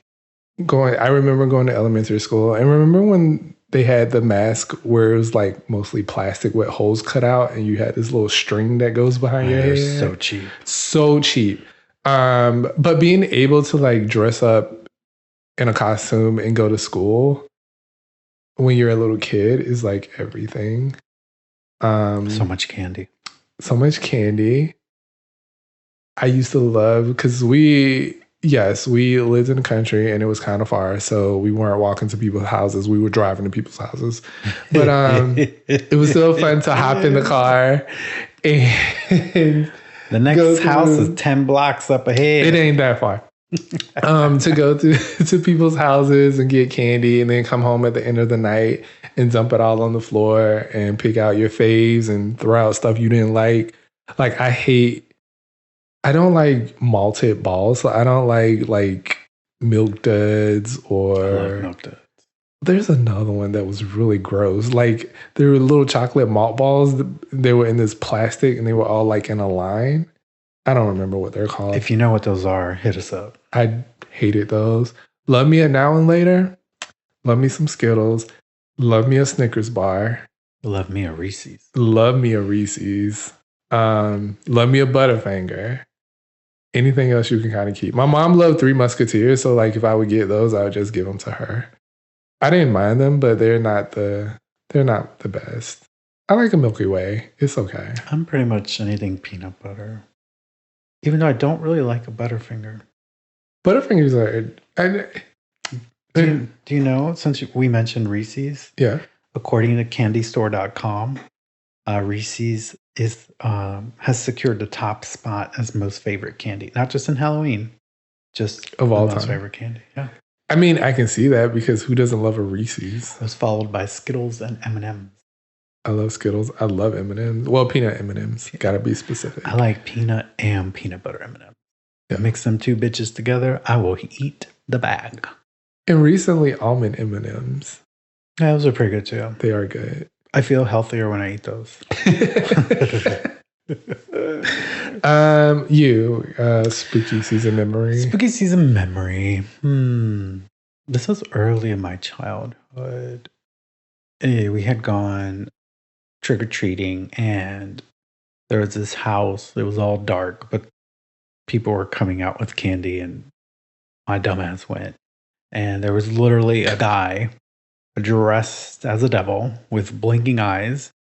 I remember going to elementary school and remember when they had the mask where it was like mostly plastic with holes cut out and you had this little string that goes behind your head. So cheap. So cheap. But being able to like dress up in a costume and go to school when you're a little kid is like everything. So much candy. So much candy. I used to love because we lived in the country and it was kind of far, so we weren't walking to people's houses. We were driving to people's houses. But it was still fun to hop in the car and the next house is 10 blocks up ahead. It ain't that far. To go to people's houses and get candy and then come home at the end of the night and dump it all on the floor and pick out your faves and throw out stuff you didn't like. Like I don't like malted balls. So I don't like Milk Duds or I love Milk Duds. There's another one that was really gross. Like there were little chocolate malt balls. They were in this plastic and they were all like in a line. I don't remember what they're called. If you know what those are, hit us up. I hated those. Love me a Now and Later. Love me some Skittles. Love me a Snickers bar. Love me a Reese's. Love me a Reese's. Love me a Butterfinger. Anything else you can kind of keep. My mom loved Three Musketeers, so like if I would get those, I would just give them to her. I didn't mind them, but they're not the best. I like a Milky Way. It's okay. I'm pretty much anything peanut butter. Even though I don't really like a Butterfinger. Butterfingers are... Do you know, since we mentioned Reese's? Yeah. According to candystore.com, Reese's has secured the top spot as most favorite candy. Not just in Halloween, just of all most time. Favorite candy. Yeah. I mean, I can see that because who doesn't love a Reese's? It was followed by Skittles and M&M's. I love Skittles. I love M&M's. Well, peanut M&M's. Gotta be specific. I like peanut and peanut butter M&M's. Yeah. Mix them two bitches together, I will eat the bag. And recently, almond M&M's. Yeah, those are pretty good too. They are good. I feel healthier when I eat those. Spooky season memory. Spooky season memory. this was early in my childhood. We had gone trick-or-treating, and there was this house. It was all dark, but people were coming out with candy, and my dumbass went. And there was literally a guy dressed as a devil with blinking eyes.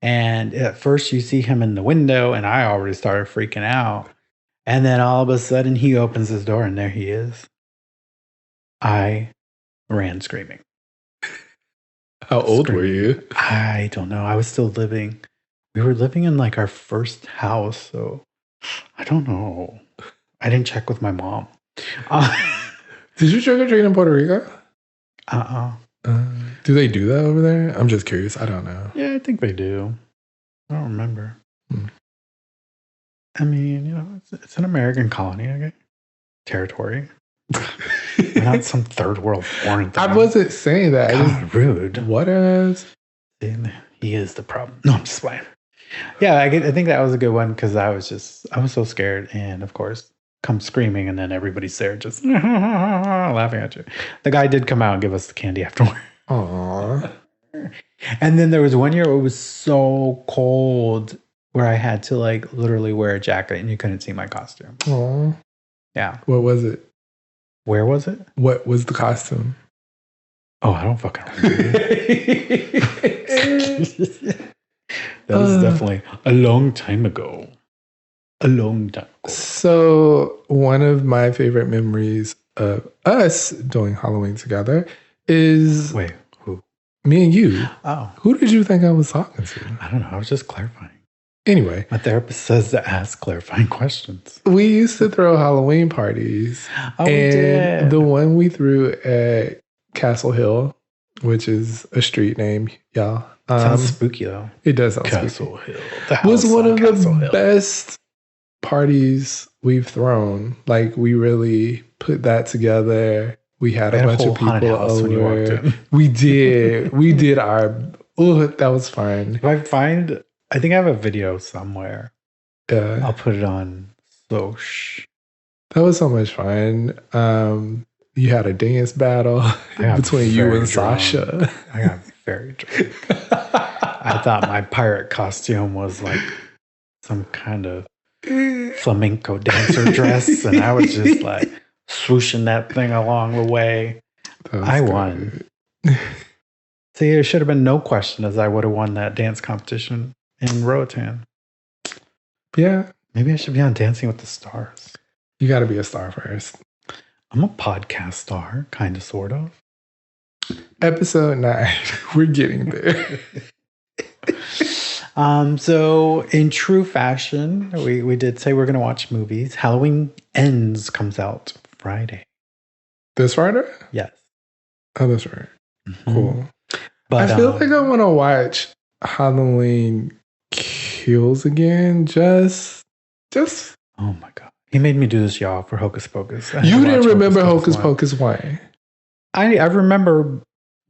And at first you see him in the window, and I already started freaking out. And then all of a sudden he opens his door, and there he is. I ran screaming. How old were you? I don't know. I was still living. We were living in like our first house, so I don't know. I didn't check with my mom. Did you trick or treat in Puerto Rico? Do they do that over there? I'm just curious. I don't know. Yeah, I think they do. I don't remember. I mean, you know, it's an American colony, okay? Territory. We're not some third world foreign thing. I wasn't saying that. God, rude. What else? He is the problem. No, I'm just playing. Yeah, I think that was a good one because I was so scared. And of course, come screaming, and then everybody's there just laughing at you. The guy did come out and give us the candy afterward. Aww. And then there was one year it was so cold where I had to like literally wear a jacket and you couldn't see my costume. Aww. Yeah. What was it? Where was it? What was the costume? Oh, I don't fucking remember. That was definitely a long time ago. A long time ago. So one of my favorite memories of us doing Halloween together is... Wait, who? Me and you. Oh. Who did you think I was talking to? I don't know. I was just clarifying. Anyway. My therapist says to ask clarifying questions. We used to throw Halloween parties. Oh, we did. The one we threw at Castle Hill, which is a street name, y'all. Sounds spooky, though. It does sound Castle spooky. Hill. Was one of the best parties we've thrown. Like, we really put that together. We had a bunch of people over. When you walked in. We did. We did our... Oh, that was fun. If I think I have a video somewhere. Yeah. I'll put it on Soch. That was so much fun. You had a dance battle between you and drunk. Sasha. I got very drunk. I thought my pirate costume was like some kind of flamenco dancer dress, and I was just like swooshing that thing along the way. I won. See, there should have been no question as I would have won that dance competition in Roatan. Yeah. Maybe I should be on Dancing with the Stars. You got to be a star first. I'm a podcast star, kind of, sort of. Episode 9. We're getting there. So in true fashion, we did say we're going to watch movies. Halloween Ends comes out Friday. This Friday? Yes. Oh, that's right. Mm-hmm. Cool. But I feel like I want to watch Halloween Kills again. Just. Oh my God. He made me do this, y'all, for Hocus Pocus. You didn't remember Hocus Pocus 1? I remember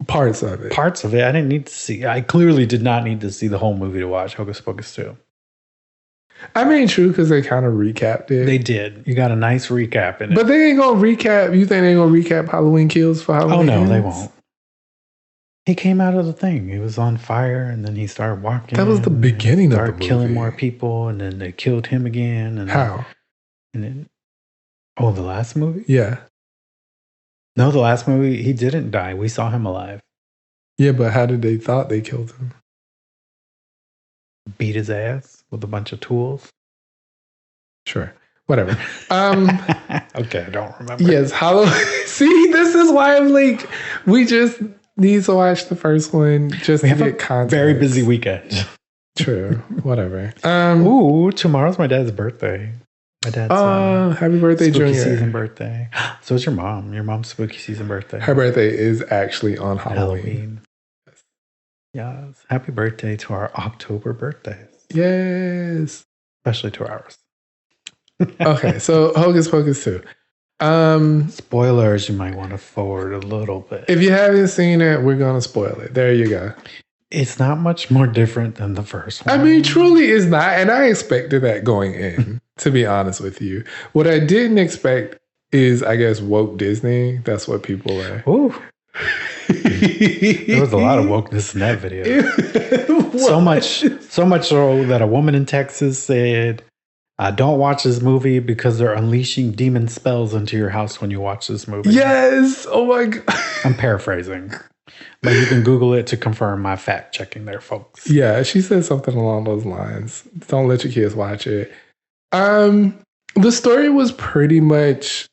parts of it. I didn't need to see. I clearly did not need to see the whole movie to watch Hocus Pocus 2. I mean, true, because they kind of recapped it. They did. You got a nice recap in it. But they ain't going to recap. You think they're going to recap Halloween Kills for Halloween? Oh, no, they won't. He came out of the thing. He was on fire, and then he started walking. That was the beginning of the movie. Started killing more people, and then they killed him again. And how? The last movie? Yeah. No, the last movie, he didn't die. We saw him alive. Yeah, but how did they thought they killed him? Beat his ass with a bunch of tools. Sure. Whatever. Okay, I don't remember. Yes, Halloween. See, this is why I'm like, we just need to watch the first one just to get context. Very busy weekend. True. Whatever. Tomorrow's my dad's birthday. My dad's happy birthday, Spooky Junior. Season birthday. So is your mom. Your mom's Spooky Season birthday. Her birthday is actually on Halloween. Yes. Happy birthday to our October birthdays. Yes. Especially to ours. Okay, so Hocus Pocus 2. Spoilers, you might want to forward a little bit. If you haven't seen it, we're going to spoil it. There you go. It's not much more different than the first one. I mean, truly is not. And I expected that going in, to be honest with you. What I didn't expect is, I guess, woke Disney. That's what people are. Ooh. There was a lot of wokeness in that video. so much so that a woman in Texas said, don't watch this movie because they're unleashing demon spells into your house when you watch this movie. Yes. Oh my God. I'm paraphrasing. But you can Google it to confirm my fact checking there, folks. Yeah, she said something along those lines. Don't let your kids watch it. The story was pretty much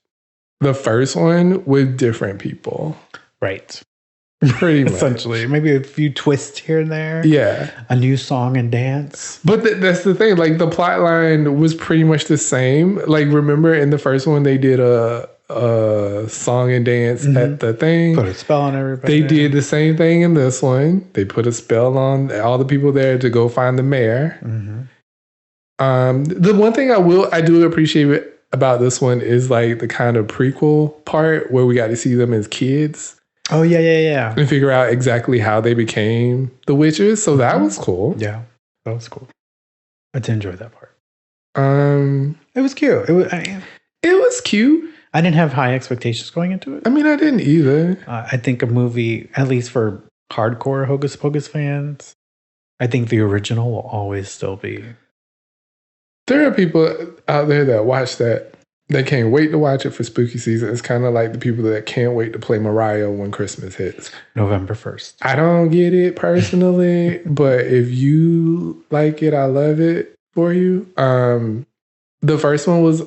the first one with different people. Right. Pretty much. Essentially. Maybe a few twists here and there. Yeah. A new song and dance. But that's the thing. Like, the plot line was pretty much the same. Like, remember in the first one, they did a song and dance at the thing. Put a spell on everybody. They did the same thing in this one. They put a spell on all the people there to go find the mayor. The one thing I do appreciate about this one is like the kind of prequel part where we got to see them as kids. Oh, yeah. And figure out exactly how they became the witches. So that was cool. Yeah, that was cool. I did enjoy that part. It was cute. It was cute. I didn't have high expectations going into it. I mean, I didn't either. I think a movie, at least for hardcore Hocus Pocus fans, I think the original will always still be. There are people out there that watch that. They can't wait to watch it for spooky season. It's kind of like the people that can't wait to play Mariah when Christmas hits. November 1st. I don't get it personally, but if you like it, I love it for you. The first one was,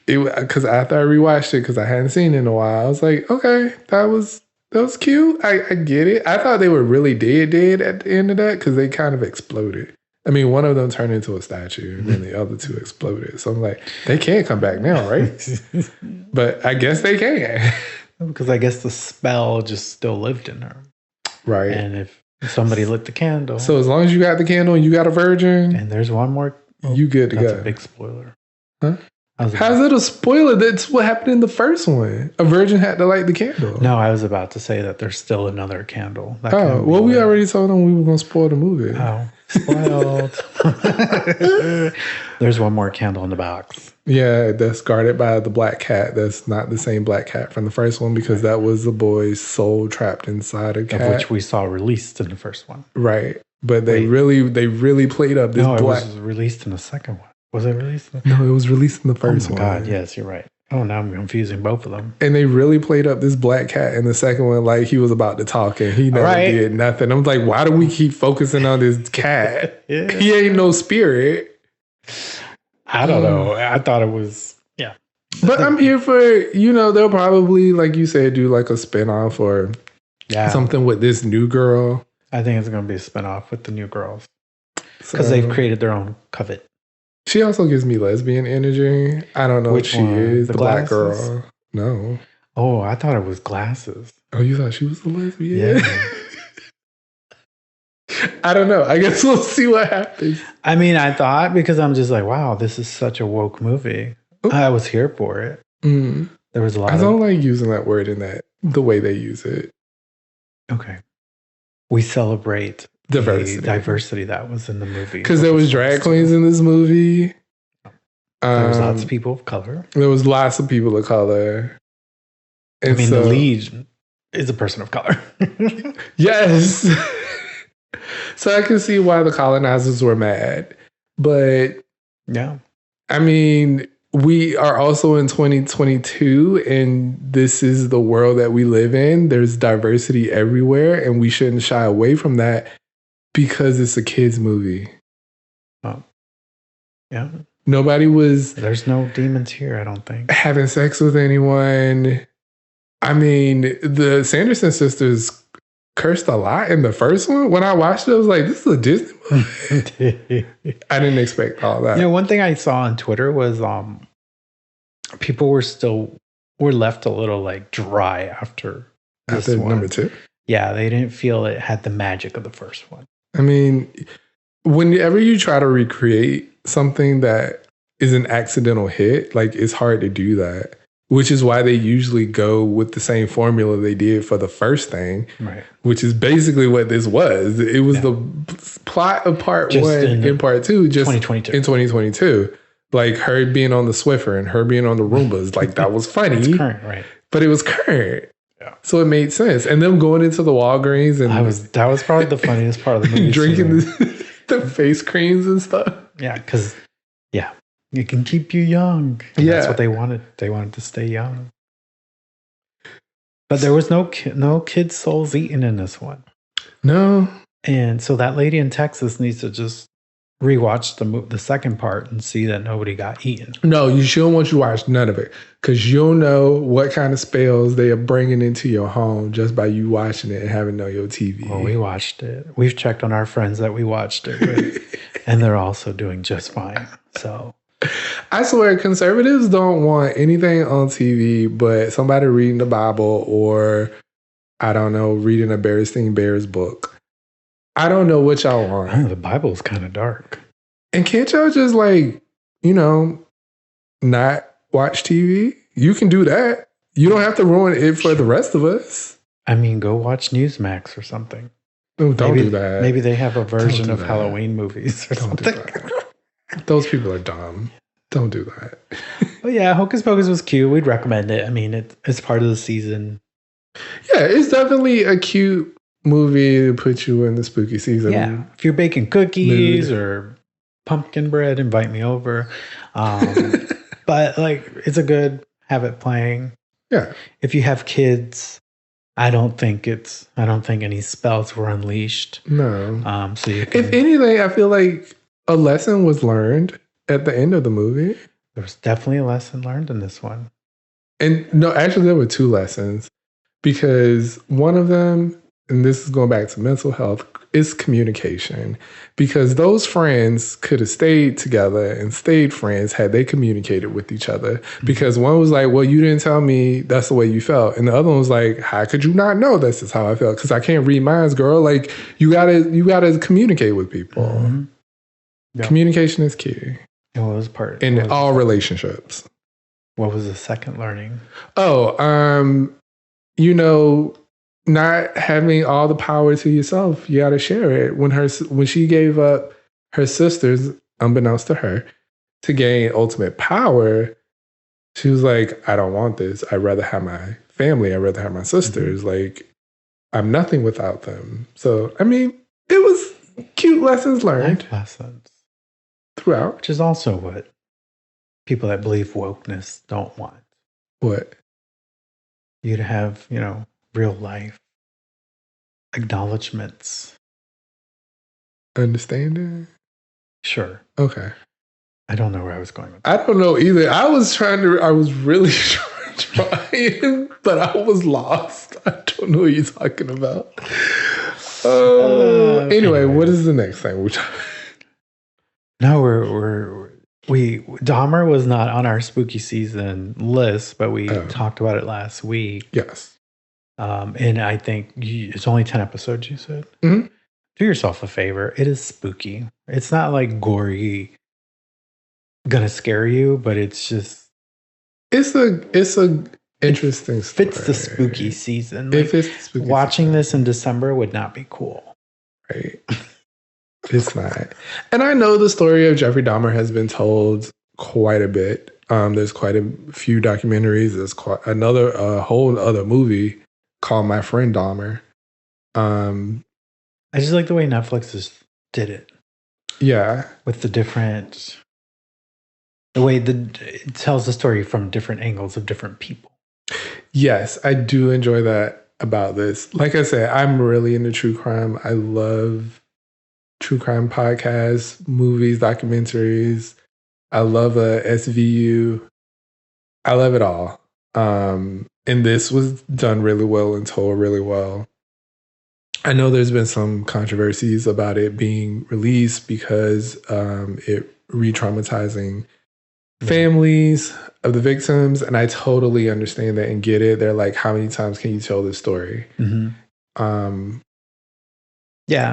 because after I rewatched it, because I hadn't seen it in a while, I was like, okay, that was cute. I get it. I thought they were really dead at the end of that because they kind of exploded. I mean, one of them turned into a statue and then the other two exploded. So I'm like, they can't come back now, right? But I guess they can. Because I guess the spell just still lived in her. Right. And if somebody lit the candle. So as long as you got the candle and you got a virgin. And there's one more. You good to go. That's a big spoiler. Huh? How's it a spoiler? That's what happened in the first one. A virgin had to light the candle. No, I was about to say that there's still another candle. That well, we already told them we were going to spoil the movie. Oh, spoiled. There's one more candle in the box. Yeah, that's guarded by the black cat. That's not the same black cat from the first one because that was the boy's soul trapped inside a cat. Of which we saw released in the first one. Right. But they really played up this black. No, it was released in the second one. Was it released? No, it was released in the first one. Oh my God, yes, you're right. Oh, now I'm confusing both of them. And they really played up this black cat in the second one like he was about to talk and he never did nothing. I'm like, why do we keep focusing on this cat? Yeah. He ain't no spirit. I don't know. I thought it was, yeah. But I'm here for, they'll probably, like you said, do like a spinoff or something with this new girl. I think it's going to be a spinoff with the new girls. Because they've created their own covet. She also gives me lesbian energy. I don't know which what she is. The black glasses? girl. No. Oh, I thought it was glasses. Oh, you thought she was a lesbian? Yeah. I don't know. I guess we'll see what happens. I mean, I thought because I'm just like, wow, this is such a woke movie. Ooh. I was here for it. Mm. There was a lot I don't like using that word in the way they use it. Okay. We celebrate diversity that was in the movie. Because there was drag queens in this movie. There was lots of people of color. There was lots of people of color. And I mean, the lead is a person of color. Yes. So I can see why the colonizers were mad. But yeah, I mean, we are also in 2022 and this is the world that we live in. There's diversity everywhere and we shouldn't shy away from that because it's a kid's movie. Oh, yeah. There's no demons here, I don't think. Having sex with anyone. I mean, the Sanderson sisters cursed a lot in the first one. When I watched it, I was like, this is a Disney movie. I didn't expect all that. One thing I saw on Twitter was people were left a little like dry after number 2. Yeah, they didn't feel it had the magic of the first one. I mean, whenever you try to recreate something that is an accidental hit, like it's hard to do that. Which is why they usually go with the same formula they did for the first thing, right? Which is basically what this was. It was the plot of part 1 in part 2, just 2022. In 2022. Like her being on the Swiffer and her being on the Roombas, like that was funny. It's current, right? But it was current. Yeah. So it made sense. And them going into the Walgreens and that was probably the funniest part of the movie. Drinking the face creams and stuff. Yeah, because it can keep you young. And that's what they wanted. They wanted to stay young. But there was no kid souls eaten in this one. No. And so that lady in Texas needs to just rewatch the second part and see that nobody got eaten. No, she don't want you to watch none of it because you'll know what kind of spells they are bringing into your home just by you watching it and having it on your TV. Well, we watched it. We've checked on our friends that we watched it with, and they're also doing just fine. So I swear, conservatives don't want anything on TV but somebody reading the Bible or, I don't know, reading a Berenstain Bears book. I don't know what y'all want. I know, the Bible is kind of dark. And can't y'all just not watch TV? You can do that. You don't have to ruin it for the rest of us. I mean, go watch Newsmax or something. No, don't do that. Maybe they have a version of Halloween movies or something. Do that. Those people are dumb. Don't do that. But yeah, Hocus Pocus was cute. We'd recommend it. I mean, it's part of the season. Yeah, it's definitely a cute movie to put you in the spooky season. Yeah, if you're baking cookies or pumpkin bread, invite me over. But it's a good, have it playing. Yeah. If you have kids, I don't think any spells were unleashed. No. So if anything, I feel like a lesson was learned at the end of the movie. There was definitely a lesson learned in this one. And no, actually there were two lessons because one of them, and this is going back to mental health, is communication. Because those friends could have stayed together and stayed friends had they communicated with each other. Because one was like, well, you didn't tell me that's the way you felt. And the other one was like, how could you not know this is how I felt? Because I can't read minds, girl. Like, you gotta communicate with people. Mm-hmm. Yep. Communication is key. And what was part? In all relationships. What was the second learning? Not having all the power to yourself. You got to share it. When she gave up her sisters, unbeknownst to her, to gain ultimate power, she was like, I don't want this. I'd rather have my family. I'd rather have my sisters. Mm-hmm. Like, I'm nothing without them. So, I mean, it was cute lessons learned. Life lessons. Throughout. Which is also what people that believe wokeness don't want. What? You to have, real life acknowledgments. Understanding? Sure. Okay. I don't know where I was going with that. I don't know either. I was really trying, but I was lost. I don't know what you're talking about. Anyway, what is the next thing? No, Dahmer was not on our spooky season list, but we talked about it last week. Yes. And I think it's only 10 episodes, you said? Mm-hmm. Do yourself a favor. It is spooky. It's not like gory, gonna scare you, but it's just... It's a interesting story. Fits the spooky season. It fits the spooky watching season. this in December would not be cool. Right. It's not. And I know the story of Jeffrey Dahmer has been told quite a bit. There's quite a few documentaries. There's quite a whole other movie called My Friend Dahmer. I just like the way Netflix did it. Yeah. With the way it tells the story from different angles of different people. Yes, I do enjoy that about this. Like I said, I'm really into true crime. I love true crime podcasts, movies, documentaries. I love a SVU. I love it all. And this was done really well and told really well. I know there's been some controversies about it being released because it re-traumatizing families of the victims. And I totally understand that and get it. They're like, how many times can you tell this story? Mm-hmm. Yeah,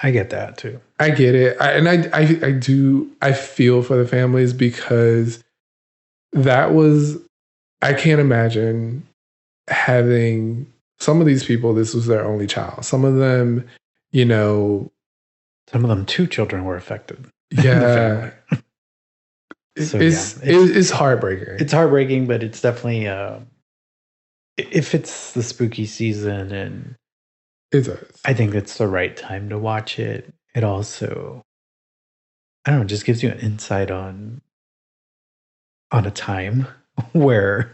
I get that too. I get it. I feel for the families because I can't imagine having some of these people, this was their only child. Some of them, some of them 2 children were affected. Yeah. So it's heartbreaking. It's heartbreaking, but it's definitely if it's the spooky season, and it does. I think it's the right time to watch it. It also, I don't know, just gives you an insight on a time where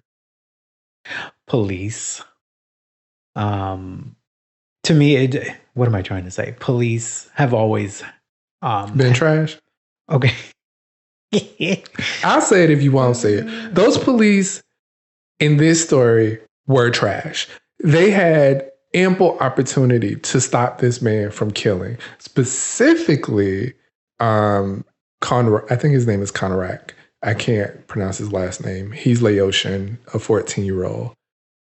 police, to me, what am I trying to say? Police have always been trash. Okay. I'll say it if you won't say it. Those police in this story were trash. They had ample opportunity to stop this man from killing. Specifically, Conrad, I think his name is Conrad. I can't pronounce his last name. He's Laotian, a 14-year-old.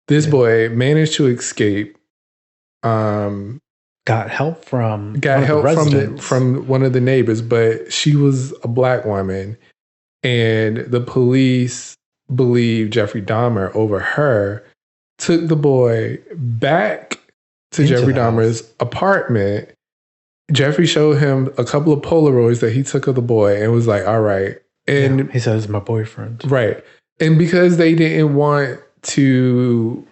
This boy managed to escape. Got help from from one of the neighbors, but she was a black woman, and the police believed Jeffrey Dahmer over her. Took the boy back to Jeffrey Dahmer's apartment. Jeffrey showed him a couple of Polaroids that he took of the boy and was like, all right. And he says, my boyfriend. Right. And because they didn't want to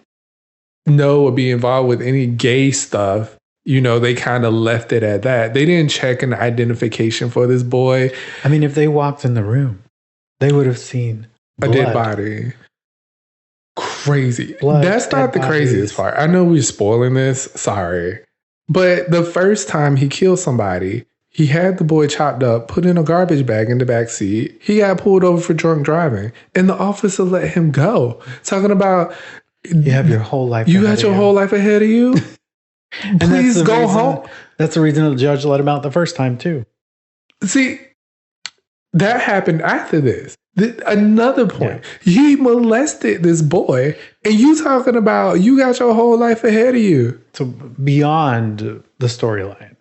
know or be involved with any gay stuff, you know, they kind of left it at that. They didn't check an identification for this boy. I mean, if they walked in the room, they would have seen a dead body. Crazy. That's not the craziest part. I know we're spoiling this. Sorry. But the first time he killed somebody, he had the boy chopped up, put in a garbage bag in the back seat. He got pulled over for drunk driving, and the officer let him go. Talking about, you have your whole life. You got your whole life ahead of you. Please go home. That's the reason the judge let him out the first time too. See, that happened after this. Another point. Yeah. He molested this boy, and you talking about you got your whole life ahead of you. So beyond the storyline,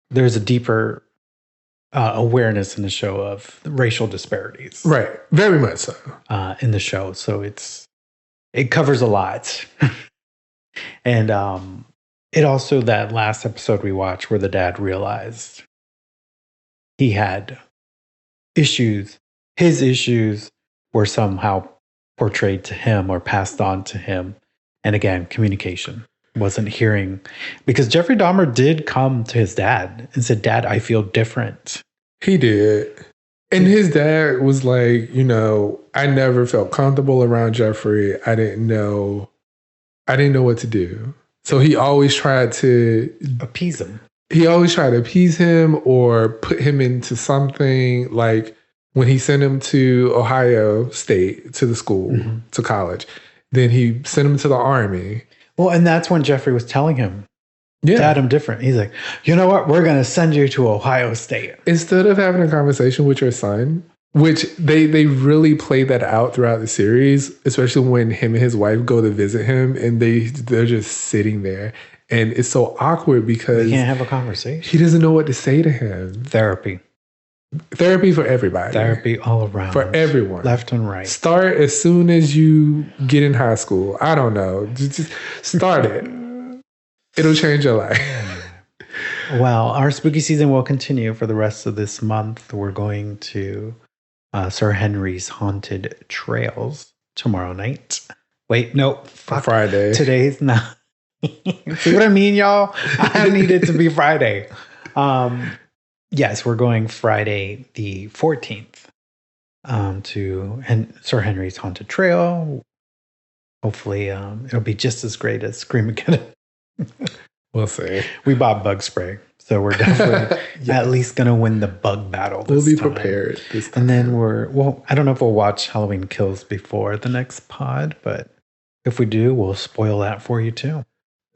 there's a deeper awareness in the show of racial disparities. Right. Very much so. In the show. So it covers a lot. And it also, that last episode we watched where the dad realized he had issues. His issues were somehow portrayed to him or passed on to him. And again, communication. Wasn't hearing. Because Jeffrey Dahmer did come to his dad and said, Dad, I feel different. He did. And his dad was like, you know, I never felt comfortable around Jeffrey. I didn't know what to do. So he always tried to appease him. He always tried to appease him or put him into something, like when he sent him to Ohio State, to the school, to college. Then he sent him to the Army. Well, and that's when Jeffrey was telling him, Dad, I'm different. He's like, you know what? We're going to send you to Ohio State. Instead of having a conversation with your son, which they really play that out throughout the series, especially when him and his wife go to visit him and they're just sitting there. And it's so awkward because he can't have a conversation. He doesn't know what to say to him. Therapy for everybody. Therapy all around. For everyone. Left and right. Start as soon as you get in high school. I don't know. Just start it. It'll change your life. Well, our spooky season will continue for the rest of this month. We're going to Sir Henry's Haunted Trails tomorrow night. Wait, no. Friday. Today's not. See what I mean, y'all? I need it to be Friday. Yes, we're going Friday the 14th to Sir Henry's Haunted Trail. Hopefully, it'll be just as great as Scream Again. We'll see. We bought bug spray, so we're definitely at least going to win the bug battle this We'll be time. prepared this time. And then I don't know if we'll watch Halloween Kills before the next pod, but if we do, we'll spoil that for you too.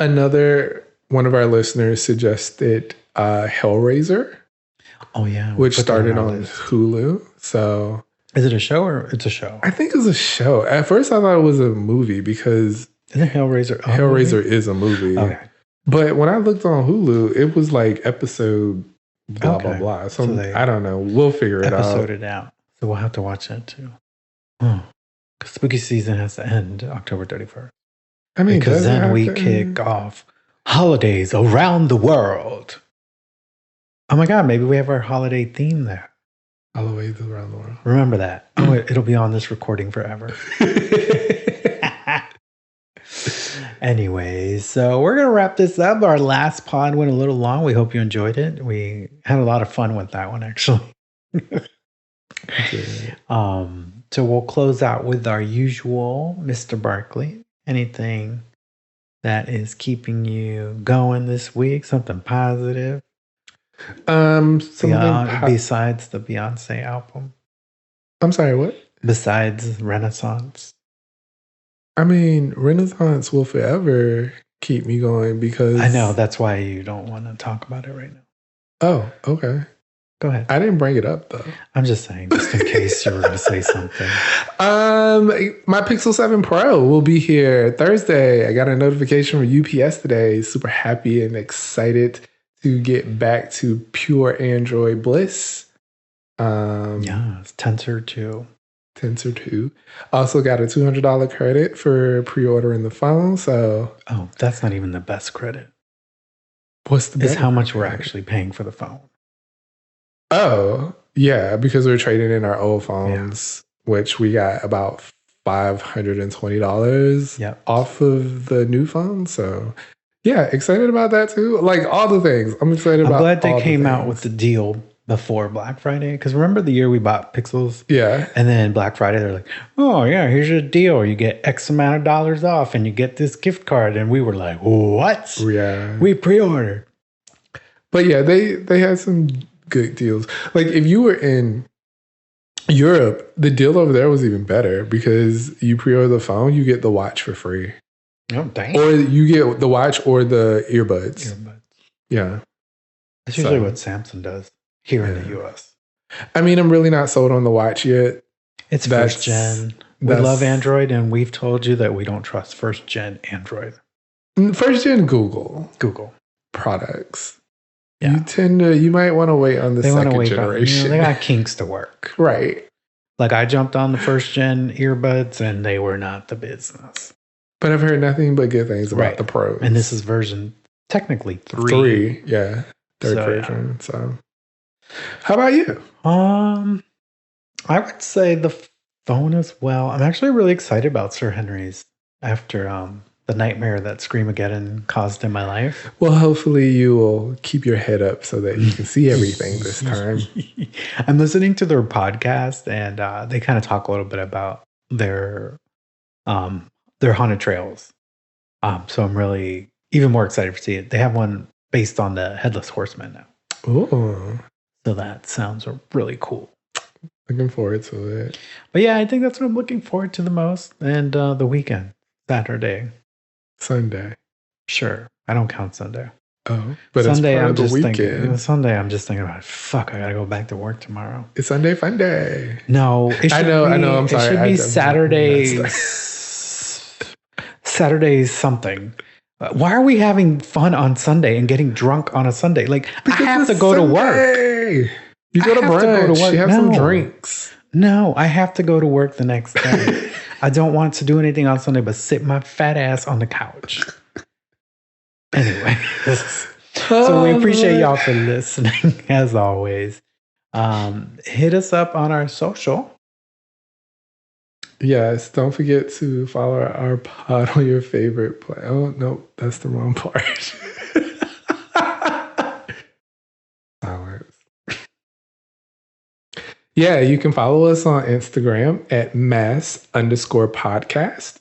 Another one of our listeners suggested Hellraiser. Oh, yeah. Which started on Hulu. So, is it a show or it's a show? I think it's a show. At first, I thought it was a movie because isn't Hellraiser Hellraiser is a movie. Okay. But when I looked on Hulu, it was like episode blah, blah, blah. So I don't know. We'll figure it out. Episode it out. So we'll have to watch that too. Because spooky season has to end October 31st. I mean, because then we kick off holidays around the world. Oh my God, maybe we have our holiday theme there. All the way around the world. Remember that. Oh, it'll be on this recording forever. Anyways, so we're going to wrap this up. Our last pod went a little long. We hope you enjoyed it. We had a lot of fun with that one, actually. So we'll close out with our usual Mr. Barkley. Anything that is keeping you going this week? Something positive? Besides the Beyonce album? I'm sorry, what? Besides Renaissance? I mean, Renaissance will forever keep me going because... I know, that's why you don't want to talk about it right now. Oh, okay. Go ahead. I didn't bring it up, though. I'm just saying, just in case you were going to say something. My Pixel 7 Pro will be here Thursday. I got a notification from UPS today. Super happy and excited to get back to pure Android bliss. It's Tensor 2. Tensor 2. Also got a $200 credit for pre-ordering the phone. So, that's not even the best credit. What's the best? It's how much we're actually paying for the phone. Oh, yeah, because we're trading in our old phones, which we got about $520 off of the new phone. So, yeah, excited about that too. Like all the things. I'm excited about. I'm glad they came out with the deal before Black Friday. Because remember the year we bought Pixels? Yeah. And then Black Friday, they're like, oh, yeah, here's your deal. You get X amount of dollars off and you get this gift card. And we were like, what? Yeah. We pre-ordered. But yeah, they had some good deals. Like if you were in Europe, the deal over there was even better because you pre-order the phone, you get the watch for free. Oh, dang. Or you get the watch or the earbuds. Yeah. That's usually what Samsung does here in the US. I mean, I'm really not sold on the watch yet. It's first gen. We love Android, and we've told you that we don't trust first gen Android. First gen Google products. Yeah. You might want to wait on the second generation. They got kinks to work. Right. Like I jumped on the first gen earbuds and they were not the business. But I've heard nothing but good things about the Pros. And this is version technically 3. 3, yeah. Third version. Yeah. So how about you? I would say the phone as well. I'm actually really excited about Sir Henry's after the nightmare that Screamageddon caused in my life. Well, hopefully you will keep your head up so that you can see everything this time. I'm listening to their podcast, and they kind of talk a little bit about their haunted trails. So I'm really even more excited to see it. They have one based on the Headless Horseman now. Oh, so that sounds really cool. Looking forward to it. But yeah, I think that's what I'm looking forward to the most. And the weekend, Saturday. Sunday. Sure. I don't count Sunday. Oh, but Sunday, it's part of the weekend. Sunday, I'm just thinking about, fuck, I got to go back to work tomorrow. It's Sunday fun day. No. I know. I'm sorry. It should be Saturday something. Why are we having fun on Sunday and getting drunk on a Sunday? Like, because I have to go to work. You go to brunch. You have some drinks. No, I have to go to work the next day. I don't want to do anything on Sunday but sit my fat ass on the couch. Anyway. So we appreciate y'all for listening, as always. Hit us up on our social. Yes, don't forget to follow our pod on your favorite play. Oh, no, that's the wrong part. Silence. Yeah, you can follow us on Instagram at mass_podcast.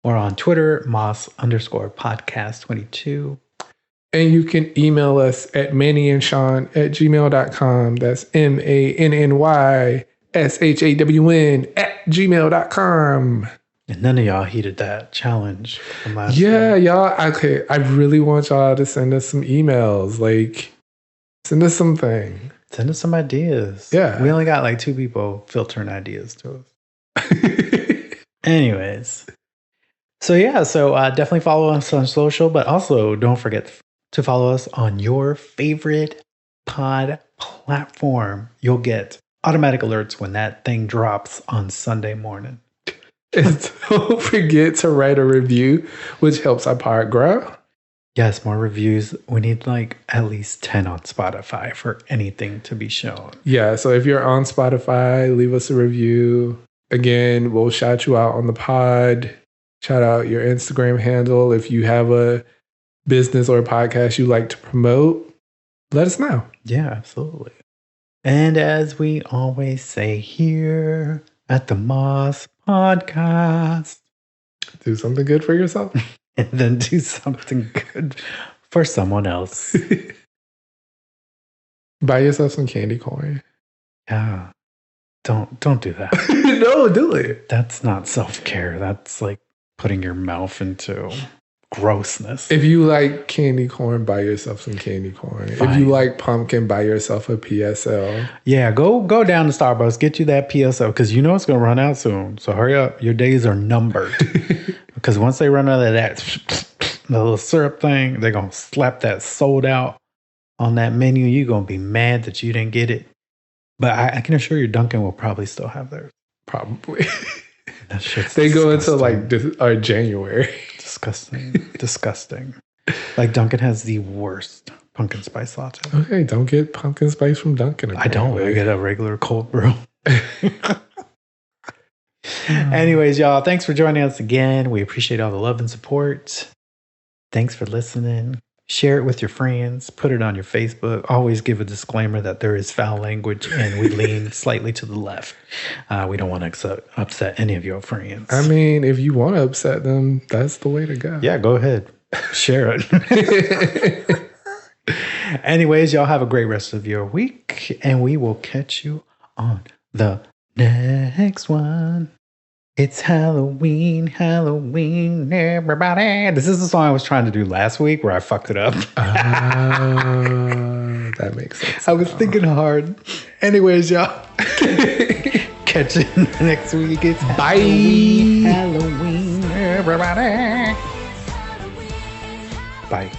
Or on Twitter, moss_podcast22. And you can email us at mannyandsean@gmail.com. That's MANNYSHAWN@gmail.com. And none of y'all heeded that challenge from last week. Y'all. Okay. I really want y'all to send us some emails. Like, send us something. Send us some ideas. Yeah. We only got like 2 people filtering ideas to us. Anyways. So definitely follow us on social, but also don't forget to follow us on your favorite pod platform. You'll get automatic alerts when that thing drops on Sunday morning. And don't forget to write a review, which helps our pod grow. Yes, more reviews. We need like at least 10 on Spotify for anything to be shown. Yeah, so if you're on Spotify, leave us a review. Again, we'll shout you out on the pod. Shout out your Instagram handle. If you have a business or a podcast you like to promote, let us know. Yeah, absolutely. And as we always say here at the Moss Podcast, do something good for yourself. And then do something good for someone else. Buy yourself some candy corn. Yeah. Don't do that. No, do it. That's not self-care. That's like putting your mouth into grossness. If you like candy corn, buy yourself some candy corn. Fine. If you like pumpkin, buy yourself a PSL. Yeah, go down to Starbucks, get you that PSL, because you know it's going to run out soon. So hurry up. Your days are numbered. Because once they run out of that the little syrup thing, they're going to slap that sold out on that menu. You're going to be mad that you didn't get it. But I can assure you Dunkin' will probably still have theirs. Probably. That shit's they disgusting. go into like January. Disgusting. Like Dunkin' has the worst pumpkin spice latte. Okay, don't get pumpkin spice from Dunkin'. I don't. I get a regular cold brew. Anyways, y'all, thanks for joining us again. We appreciate all the love and support. Thanks for listening. Share it with your friends. Put it on your Facebook. Always give a disclaimer that there is foul language and we lean slightly to the left. We don't want to upset any of your friends. I mean, if you want to upset them, that's the way to go. Yeah, go ahead. Share it. Anyways, y'all have a great rest of your week, and we will catch you on the next one. It's Halloween, everybody. This is the song I was trying to do last week where I fucked it up. That makes sense. I was thinking hard. Anyways, y'all. Catch you next week. It's Bye. Halloween, everybody. Bye.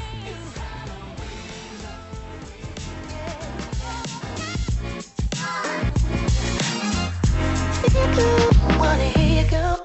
Wanna hear you go.